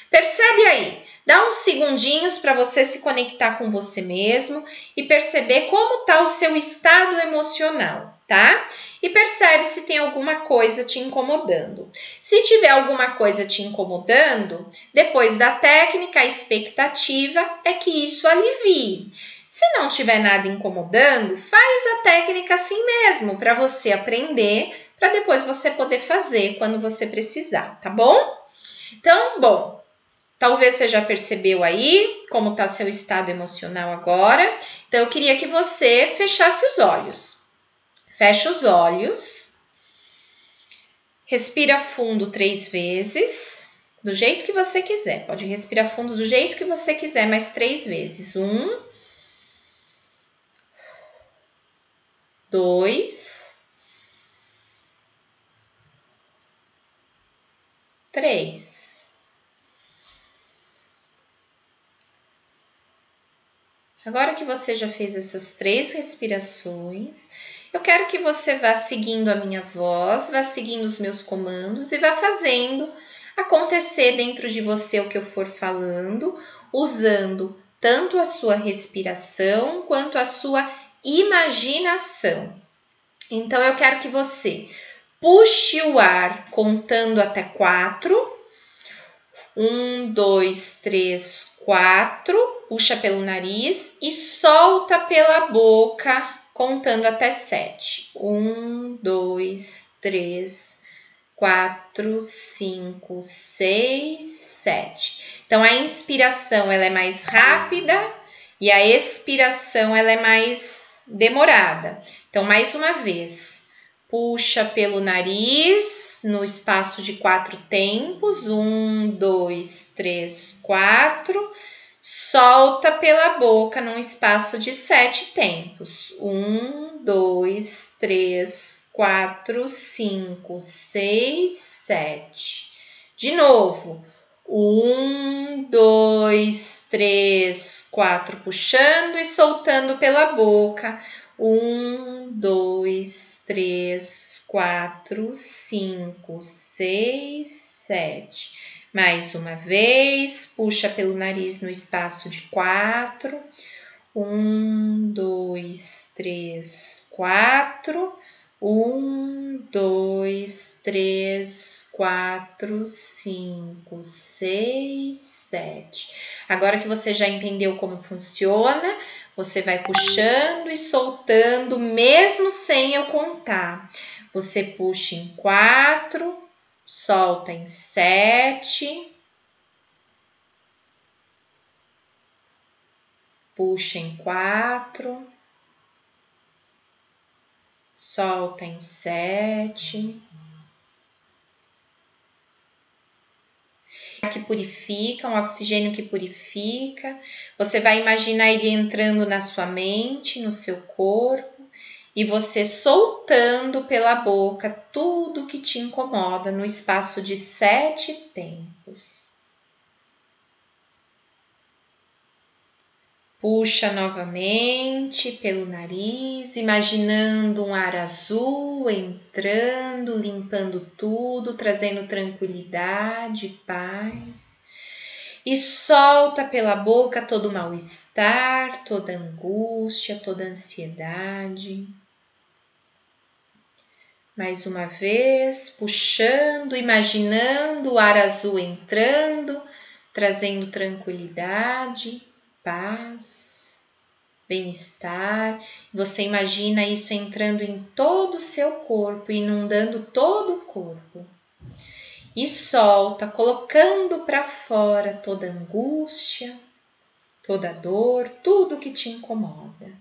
Percebe aí, dá uns segundinhos para você se conectar com você mesmo e perceber como está o seu estado emocional, tá? E percebe se tem alguma coisa te incomodando. Se tiver alguma coisa te incomodando, depois da técnica, a expectativa é que isso alivie. Se não tiver nada incomodando, faz a técnica assim mesmo, para você aprender, para depois você poder fazer quando você precisar, tá bom? Então, bom, talvez você já percebeu aí como está seu estado emocional agora. Então, eu queria que você fechasse os olhos. Fecha os olhos. Respira fundo 3 vezes, do jeito que você quiser. Pode respirar fundo do jeito que você quiser, mas 3 vezes. 1, 2, 3. Agora que você já fez essas 3 respirações, eu quero que você vá seguindo a minha voz, vá seguindo os meus comandos e vá fazendo acontecer dentro de você o que eu for falando, usando tanto a sua respiração quanto a sua imaginação. Então, eu quero que você puxe o ar contando até 4. 1, 2, 3, 4. Puxa pelo nariz e solta pela boca contando até 7. 1, 2, 3, 4, 5, 6, 7. Então, a inspiração ela é mais rápida e a expiração ela é mais demorada. Então, mais uma vez. Puxa pelo nariz no espaço de 4 tempos. 1, 2, 3, 4. Solta pela boca num espaço de 7 tempos. 1, 2, 3, 4, 5, 6, 7. De novo. 1, 2, 3, 4. Puxando e soltando pela boca. 1, 2, 3, 4, 5, 6, 7. Mais uma vez, puxa pelo nariz no espaço de 4. 1, 2, 3, 4. 1, 2, 3, 4, 5, 6, 7. Agora que você já entendeu como funciona, você vai puxando e soltando, mesmo sem eu contar. Você puxa em 4, solta em 7. Puxa em 4. solta em 7. Que purifica, um oxigênio que purifica. Você vai imaginar ele entrando na sua mente, no seu corpo, e você soltando pela boca tudo que te incomoda no espaço de 7 tempos. Puxa novamente pelo nariz, imaginando um ar azul entrando, limpando tudo, trazendo tranquilidade, paz. E solta pela boca todo o mal-estar, toda a angústia, toda a ansiedade. Mais uma vez, puxando, imaginando o ar azul entrando, trazendo tranquilidade, paz, bem-estar. Você imagina isso entrando em todo o seu corpo, inundando todo o corpo. E solta, colocando para fora toda angústia, toda dor, tudo que te incomoda.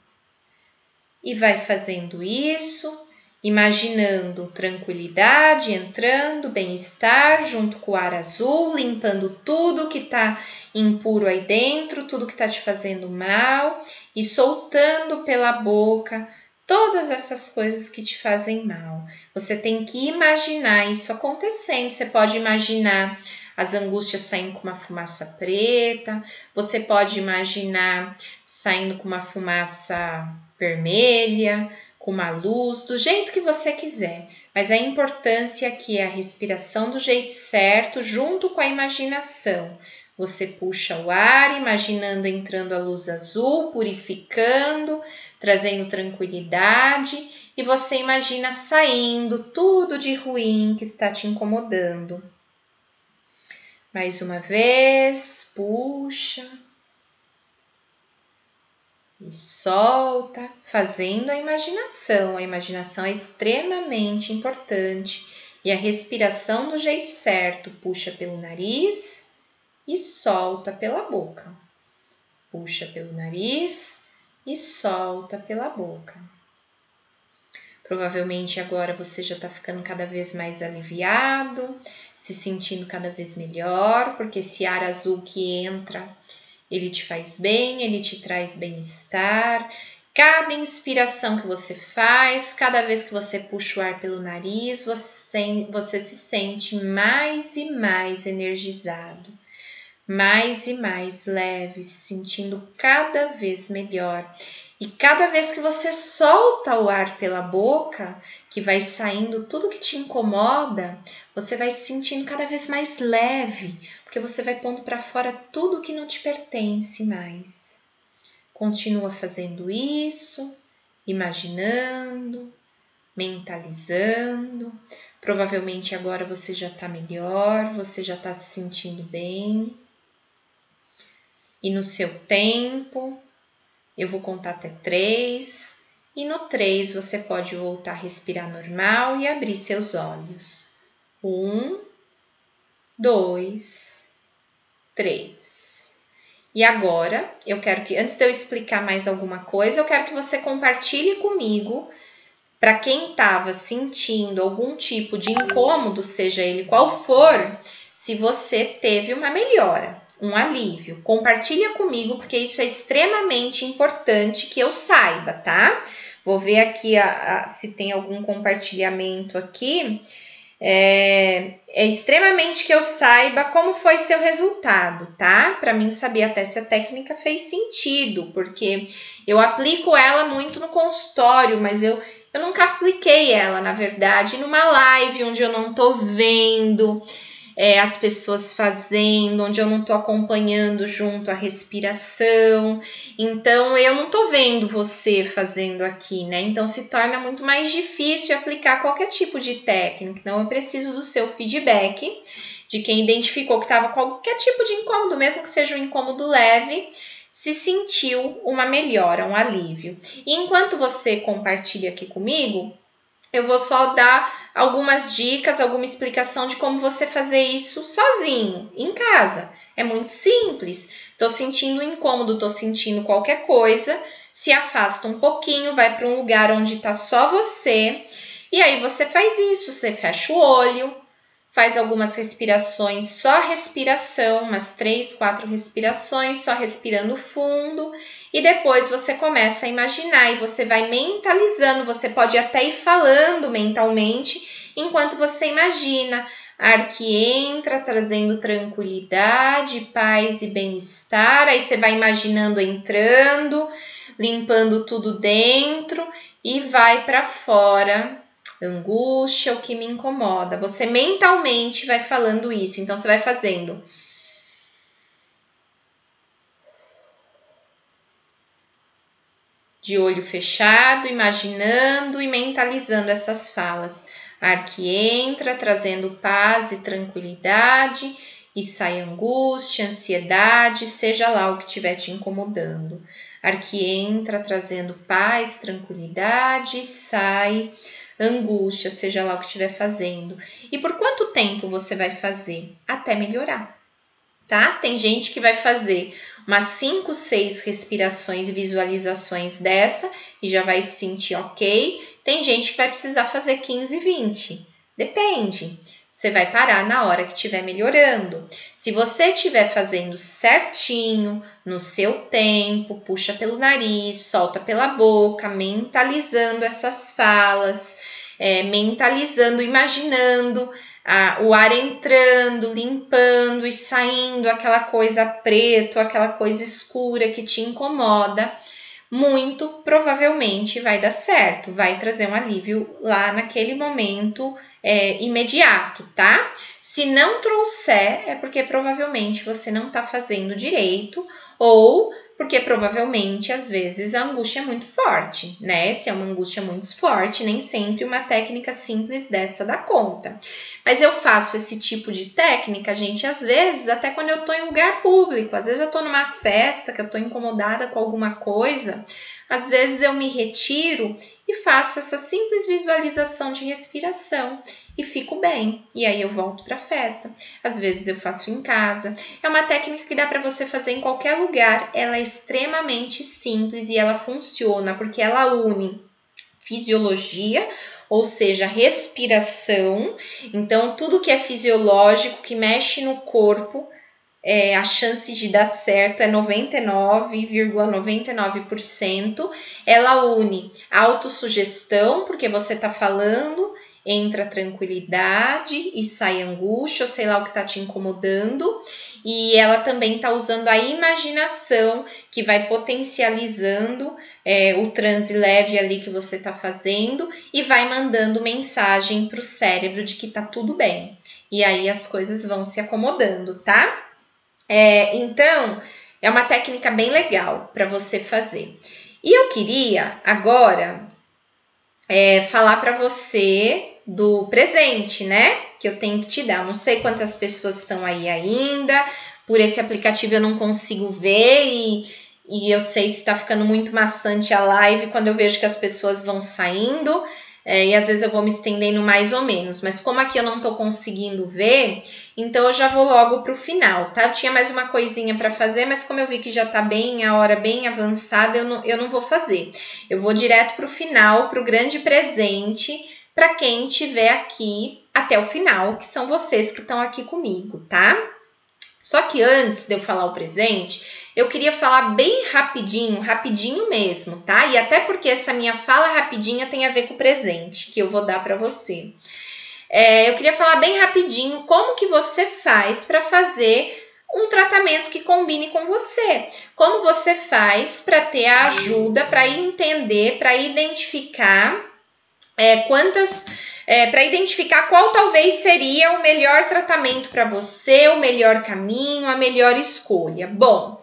E vai fazendo isso, imaginando tranquilidade entrando, bem-estar junto com o ar azul, limpando tudo que está impuro aí dentro, tudo que está te fazendo mal e soltando pela boca todas essas coisas que te fazem mal. Você tem que imaginar isso acontecendo. Você pode imaginar as angústias saindo com uma fumaça preta, você pode imaginar saindo com uma fumaça vermelha, com uma luz, do jeito que você quiser. Mas a importância aqui é a respiração do jeito certo, junto com a imaginação. Você puxa o ar, imaginando entrando a luz azul, purificando, trazendo tranquilidade, e você imagina saindo tudo de ruim que está te incomodando. Mais uma vez, puxa e solta, fazendo a imaginação. A imaginação é extremamente importante. E a respiração do jeito certo, puxa pelo nariz e solta pela boca. Puxa pelo nariz e solta pela boca. Provavelmente agora você já está ficando cada vez mais aliviado, se sentindo cada vez melhor, porque esse ar azul que entra, ele te faz bem, ele te traz bem-estar. Cada inspiração que você faz, cada vez que você puxa o ar pelo nariz, você se sente mais e mais energizado, mais e mais leve, se sentindo cada vez melhor. E cada vez que você solta o ar pela boca, que vai saindo tudo que te incomoda, você vai se sentindo cada vez mais leve, porque você vai pondo para fora tudo que não te pertence mais. Continua fazendo isso, imaginando, mentalizando. Provavelmente agora você já está melhor, você já está se sentindo bem. E no seu tempo, eu vou contar até 3, e no 3 você pode voltar a respirar normal e abrir seus olhos. 1, 2, 3. E agora, eu quero que, antes de eu explicar mais alguma coisa, eu quero que você compartilhe comigo, para quem estava sentindo algum tipo de incômodo, seja ele qual for, se você teve uma melhora, um alívio. Compartilha comigo, porque isso é extremamente importante que eu saiba, tá? Vou ver aqui se tem algum compartilhamento aqui. É extremamente que eu saiba como foi seu resultado, tá? Para mim saber até se a técnica fez sentido, porque eu aplico ela muito no consultório, mas eu nunca apliquei ela, na verdade, numa live onde eu não tô vendo as pessoas fazendo, onde eu não tô acompanhando junto a respiração. Então, eu não tô vendo você fazendo aqui, né? Então, se torna muito mais difícil aplicar qualquer tipo de técnica. Então, eu preciso do seu feedback, de quem identificou que estava qualquer tipo de incômodo, mesmo que seja um incômodo leve, se sentiu uma melhora, um alívio. E enquanto você compartilha aqui comigo, eu vou só dar algumas dicas, alguma explicação de como você fazer isso sozinho, em casa. É muito simples. Tô sentindo incômodo, tô sentindo qualquer coisa, se afasta um pouquinho, vai para um lugar onde está só você. E aí você faz isso, você fecha o olho, faz algumas respirações, só respiração, umas 3, 4 respirações, só respirando fundo. E depois você começa a imaginar e você vai mentalizando, você pode até ir falando mentalmente enquanto você imagina. Ar que entra, trazendo tranquilidade, paz e bem-estar. Aí você vai imaginando entrando, limpando tudo dentro e vai para fora. Angústia, o que me incomoda. Você mentalmente vai falando isso. Então você vai fazendo. De olho fechado, imaginando e mentalizando essas falas. Ar que entra, trazendo paz e tranquilidade, e sai angústia, ansiedade, seja lá o que estiver te incomodando. Ar que entra, trazendo paz, tranquilidade, e sai angústia, seja lá o que estiver fazendo. E por quanto tempo você vai fazer? Até melhorar, tá? Tem gente que vai fazer umas 5, 6 respirações e visualizações dessa e já vai se sentir ok. Tem gente que vai precisar fazer 15, 20. Depende. Você vai parar na hora que estiver melhorando. Se você estiver fazendo certinho, no seu tempo, puxa pelo nariz, solta pela boca, mentalizando essas falas, mentalizando, imaginando o ar entrando, limpando e saindo, aquela coisa preta, aquela coisa escura que te incomoda, muito provavelmente vai dar certo, vai trazer um alívio lá naquele momento imediato, tá? Se não trouxer, é porque provavelmente você não tá fazendo direito ou porque provavelmente, às vezes, a angústia é muito forte, né? Se é uma angústia muito forte, nem sempre uma técnica simples dessa dá conta. Mas eu faço esse tipo de técnica, gente, às vezes, até quando eu tô em lugar público. Às vezes eu tô numa festa, que eu tô incomodada com alguma coisa. Às vezes eu me retiro e faço essa simples visualização de respiração e fico bem. E aí eu volto para a festa. Às vezes eu faço em casa. É uma técnica que dá para você fazer em qualquer lugar. Ela é extremamente simples e ela funciona porque ela une fisiologia, ou seja, respiração. Então, tudo que é fisiológico, que mexe no corpo, a chance de dar certo é 99,99%. Ela une autossugestão, porque você está falando, entra tranquilidade e sai angústia, ou sei lá o que está te incomodando. E ela também está usando a imaginação, que vai potencializando o transe leve ali que você está fazendo e vai mandando mensagem para o cérebro de que está tudo bem. E aí as coisas vão se acomodando, tá? Então, é uma técnica bem legal para você fazer. E eu queria agora falar para você do presente, né? Que eu tenho que te dar. Não sei quantas pessoas estão aí ainda. Por esse aplicativo eu não consigo ver e eu sei se está ficando muito maçante a live quando eu vejo que as pessoas vão saindo. E às vezes eu vou me estendendo mais ou menos, mas como aqui eu não tô conseguindo ver, então eu já vou logo pro final, tá? Eu tinha mais uma coisinha para fazer, mas como eu vi que já tá bem, a hora bem avançada, eu não vou fazer. Eu vou direto pro final, pro grande presente, para quem estiver aqui até o final, que são vocês que estão aqui comigo, tá? Só que antes de eu falar o presente, eu queria falar bem rapidinho mesmo, tá? E até porque essa minha fala rapidinha tem a ver com o presente que eu vou dar para você. Eu queria falar bem rapidinho como que você faz para fazer um tratamento que combine com você. Como você faz para ter a ajuda, para entender, para identificar para identificar qual talvez seria o melhor tratamento para você, o melhor caminho, a melhor escolha. Bom,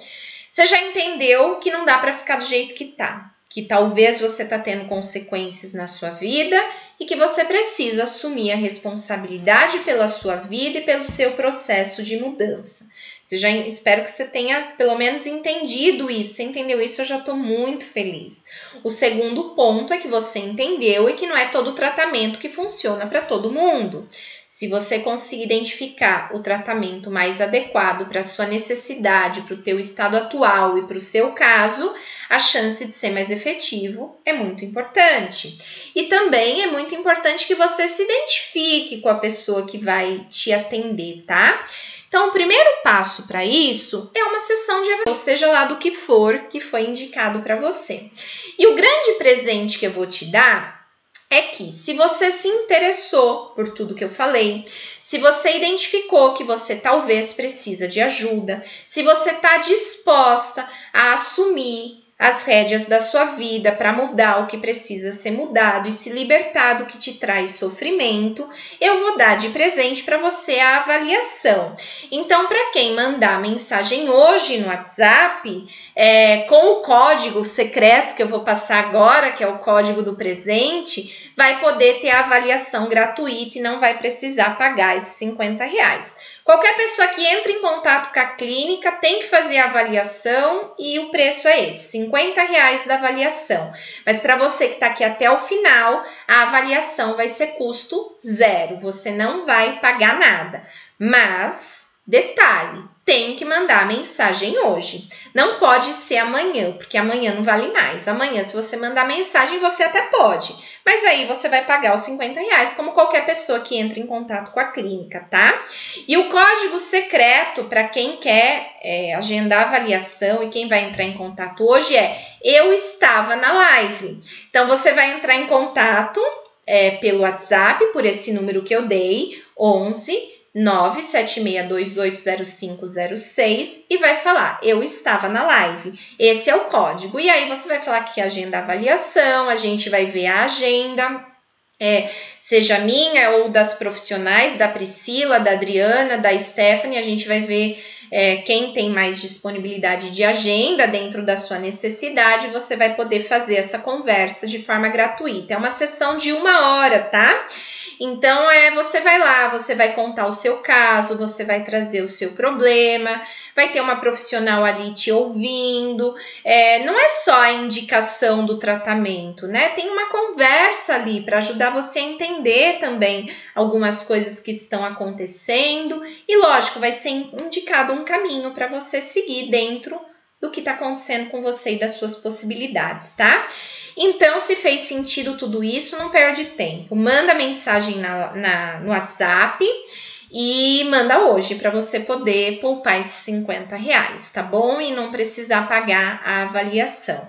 você já entendeu que não dá para ficar do jeito que tá, que talvez você tá tendo consequências na sua vida e que você precisa assumir a responsabilidade pela sua vida e pelo seu processo de mudança. Espero que você tenha pelo menos entendido isso. Se entendeu isso, eu já estou muito feliz. O segundo ponto é que você entendeu e que não é todo tratamento que funciona para todo mundo. Se você conseguir identificar o tratamento mais adequado para a sua necessidade, para o teu estado atual e para o seu caso, a chance de ser mais efetivo é muito importante. E também é muito importante que você se identifique com a pessoa que vai te atender, tá? Então, o primeiro passo para isso é uma sessão de avaliação, seja lá do que for que foi indicado para você. E o grande presente que eu vou te dar é que, se você se interessou por tudo que eu falei, se você identificou que você talvez precisa de ajuda, se você está disposta a assumir as rédeas da sua vida para mudar o que precisa ser mudado e se libertar do que te traz sofrimento, eu vou dar de presente para você a avaliação. Então, para quem mandar mensagem hoje no WhatsApp, com o código secreto que eu vou passar agora, que é o código do presente, vai poder ter a avaliação gratuita e não vai precisar pagar esses R$50. Qualquer pessoa que entre em contato com a clínica tem que fazer a avaliação e o preço é esse, R$50 da avaliação. Mas para você que está aqui até o final, a avaliação vai ser custo zero, você não vai pagar nada. Mas, detalhe, tem que mandar a mensagem hoje. Não pode ser amanhã, porque amanhã não vale mais. Amanhã, se você mandar mensagem, você até pode. Mas aí você vai pagar os R$50, como qualquer pessoa que entra em contato com a clínica, tá? E o código secreto, para quem quer agendar avaliação e quem vai entrar em contato hoje Eu estava na live. Então, você vai entrar em contato pelo WhatsApp, por esse número que eu dei, 11 976280506 e vai falar, eu estava na live. Esse é o código. E aí você vai falar que agenda a avaliação, a gente vai ver a agenda, seja minha ou das profissionais, da Priscila, da Adriana, da Stephanie, a gente vai ver quem tem mais disponibilidade de agenda dentro da sua necessidade, você vai poder fazer essa conversa de forma gratuita. É uma sessão de 1 hora, tá? Então, você vai lá, você vai contar o seu caso, você vai trazer o seu problema, vai ter uma profissional ali te ouvindo. Não é só a indicação do tratamento, né? Tem uma conversa ali para ajudar você a entender também algumas coisas que estão acontecendo. E, lógico, vai ser indicado um caminho para você seguir dentro do que está acontecendo com você e das suas possibilidades, tá? Então, se fez sentido tudo isso, não perde tempo. Manda mensagem no WhatsApp e manda hoje para você poder poupar esses R$50, tá bom? E não precisar pagar a avaliação.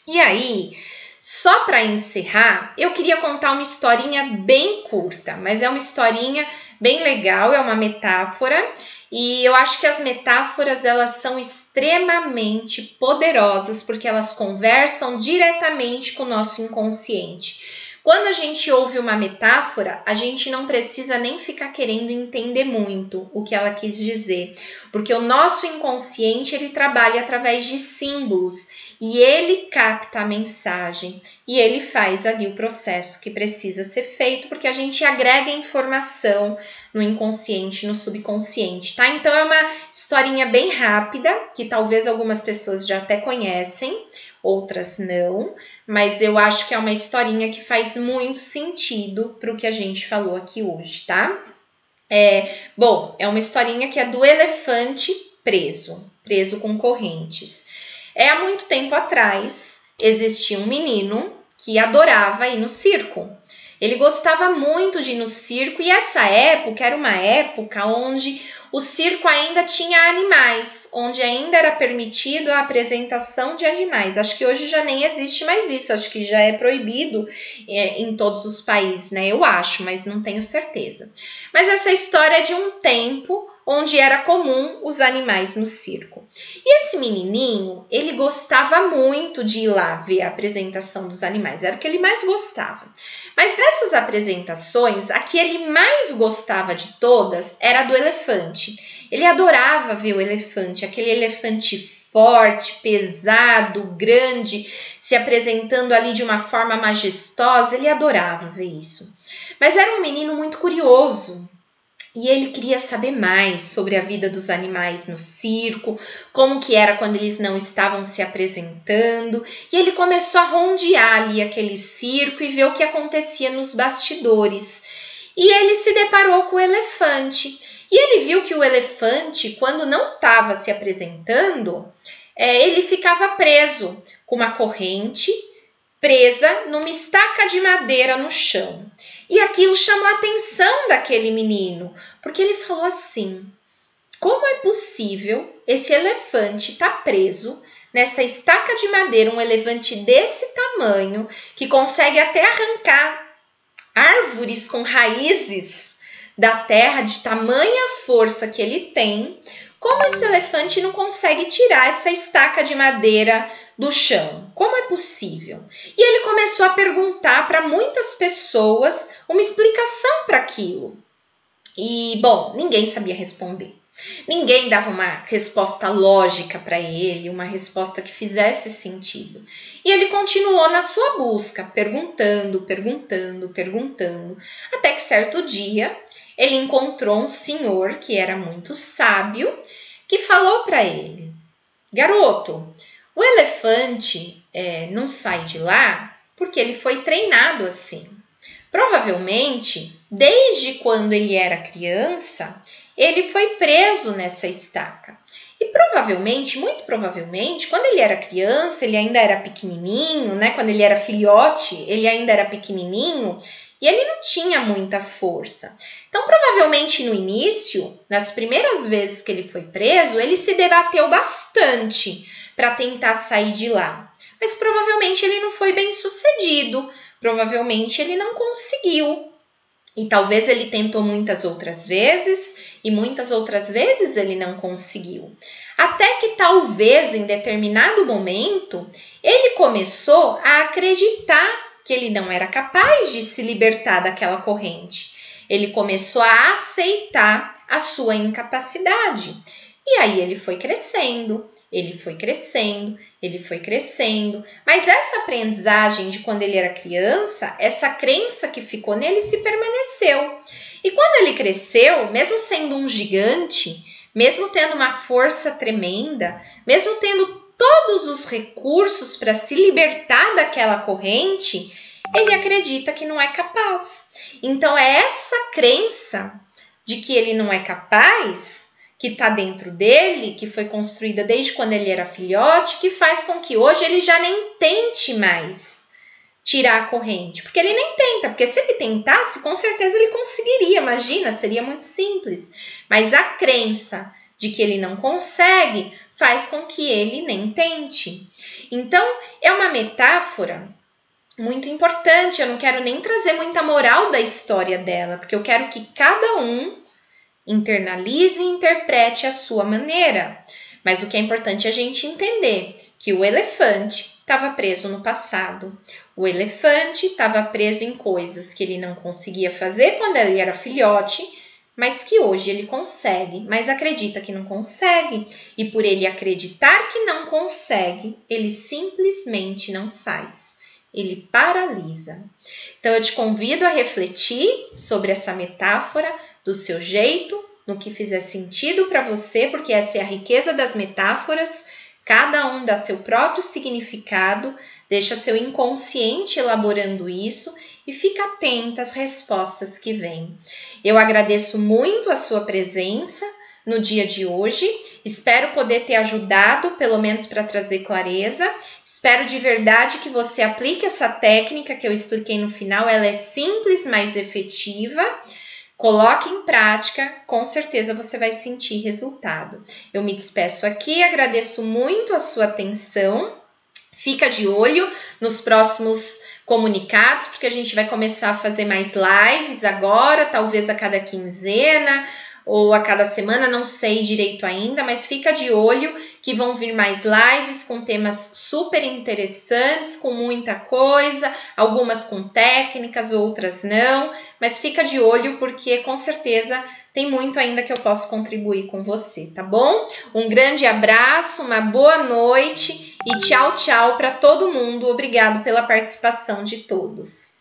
E aí, só para encerrar, eu queria contar uma historinha bem curta, mas é uma historinha bem legal, é uma metáfora. E eu acho que as metáforas, elas são extremamente poderosas porque elas conversam diretamente com o nosso inconsciente. Quando a gente ouve uma metáfora, a gente não precisa nem ficar querendo entender muito o que ela quis dizer, porque o nosso inconsciente, ele trabalha através de símbolos e ele capta a mensagem e ele faz ali o processo que precisa ser feito, porque a gente agrega informação no inconsciente, no subconsciente, tá? Então, é uma historinha bem rápida, que talvez algumas pessoas já até conhecem, outras não, mas eu acho que é uma historinha que faz muito sentido para o que a gente falou aqui hoje, tá? Bom, é uma historinha que é do elefante preso com correntes. Há muito tempo atrás, existia um menino que adorava ir no circo. Ele gostava muito de ir no circo e essa época era uma época onde o circo ainda tinha animais, onde ainda era permitido a apresentação de animais. Acho que hoje já nem existe mais isso, acho que já é proibido em todos os países, né? Eu acho, mas não tenho certeza. Mas essa história é de um tempo onde era comum os animais no circo. E esse menininho, ele gostava muito de ir lá ver a apresentação dos animais, era o que ele mais gostava. Mas dessas apresentações, a que ele mais gostava de todas era a do elefante. Ele adorava ver o elefante, aquele elefante forte, pesado, grande, se apresentando ali de uma forma majestosa, ele adorava ver isso. Mas era um menino muito curioso. E ele queria saber mais sobre a vida dos animais no circo, como que era quando eles não estavam se apresentando. E ele começou a rondear ali aquele circo e ver o que acontecia nos bastidores. E ele se deparou com o elefante. E ele viu que o elefante, quando não estava se apresentando, ele ficava preso com uma corrente, presa numa estaca de madeira no chão. E aquilo chamou a atenção daquele menino, porque ele falou assim: como é possível esse elefante estar preso nessa estaca de madeira, um elefante desse tamanho, que consegue até arrancar árvores com raízes da terra, de tamanha força que ele tem, como esse elefante não consegue tirar essa estaca de madeira do chão? Como é possível? E ele começou a perguntar para muitas pessoas uma explicação para aquilo. E, bom, ninguém sabia responder. Ninguém dava uma resposta lógica para ele, uma resposta que fizesse sentido. E ele continuou na sua busca, perguntando, até que certo dia ele encontrou um senhor que era muito sábio, que falou para ele: garoto, o elefante não sai de lá porque ele foi treinado assim. Provavelmente, desde quando ele era criança, ele foi preso nessa estaca. E provavelmente, muito provavelmente, quando ele era criança, ele ainda era pequenininho, né? Quando ele era filhote, ele ainda era pequenininho e ele não tinha muita força. Então, provavelmente no início, nas primeiras vezes que ele foi preso, ele se debateu bastante para tentar sair de lá. Mas provavelmente ele não foi bem sucedido, provavelmente ele não conseguiu. E talvez ele tentou muitas outras vezes e muitas outras vezes ele não conseguiu. Até que talvez em determinado momento ele começou a acreditar que ele não era capaz de se libertar daquela corrente. Ele começou a aceitar a sua incapacidade. E aí ele foi crescendo. Mas essa aprendizagem de quando ele era criança, essa crença que ficou nele se permaneceu. E quando ele cresceu, mesmo sendo um gigante, mesmo tendo uma força tremenda, mesmo tendo todos os recursos para se libertar daquela corrente, ele acredita que não é capaz. Então é essa crença de que ele não é capaz, que está dentro dele, que foi construída desde quando ele era filhote, que faz com que hoje ele já nem tente mais tirar a corrente. Porque ele nem tenta, porque se ele tentasse, com certeza ele conseguiria, imagina, seria muito simples. Mas a crença de que ele não consegue faz com que ele nem tente. Então, é uma metáfora muito importante. Eu não quero nem trazer muita moral da história dela, porque eu quero que cada um internalize e interprete a sua maneira. Mas o que é importante é a gente entender que o elefante estava preso no passado. O elefante estava preso em coisas que ele não conseguia fazer quando ele era filhote, mas que hoje ele consegue, mas acredita que não consegue. E por ele acreditar que não consegue, ele simplesmente não faz. Ele paralisa. Então eu te convido a refletir sobre essa metáfora do seu jeito, no que fizer sentido para você, porque essa é a riqueza das metáforas. Cada um dá seu próprio significado, deixa seu inconsciente elaborando isso e fica atenta às respostas que vêm. Eu agradeço muito a sua presença no dia de hoje. Espero poder ter ajudado, pelo menos para trazer clareza. Espero de verdade que você aplique essa técnica que eu expliquei no final. Ela é simples, mas efetiva. Coloque em prática, com certeza você vai sentir resultado. Eu me despeço aqui, agradeço muito a sua atenção. Fica de olho nos próximos comunicados, porque a gente vai começar a fazer mais lives agora, talvez a cada quinzena ou a cada semana, não sei direito ainda, mas fica de olho que vão vir mais lives com temas super interessantes, com muita coisa, algumas com técnicas, outras não, mas fica de olho porque com certeza tem muito ainda que eu posso contribuir com você, tá bom? Um grande abraço, uma boa noite e tchau, tchau para todo mundo. Obrigado pela participação de todos.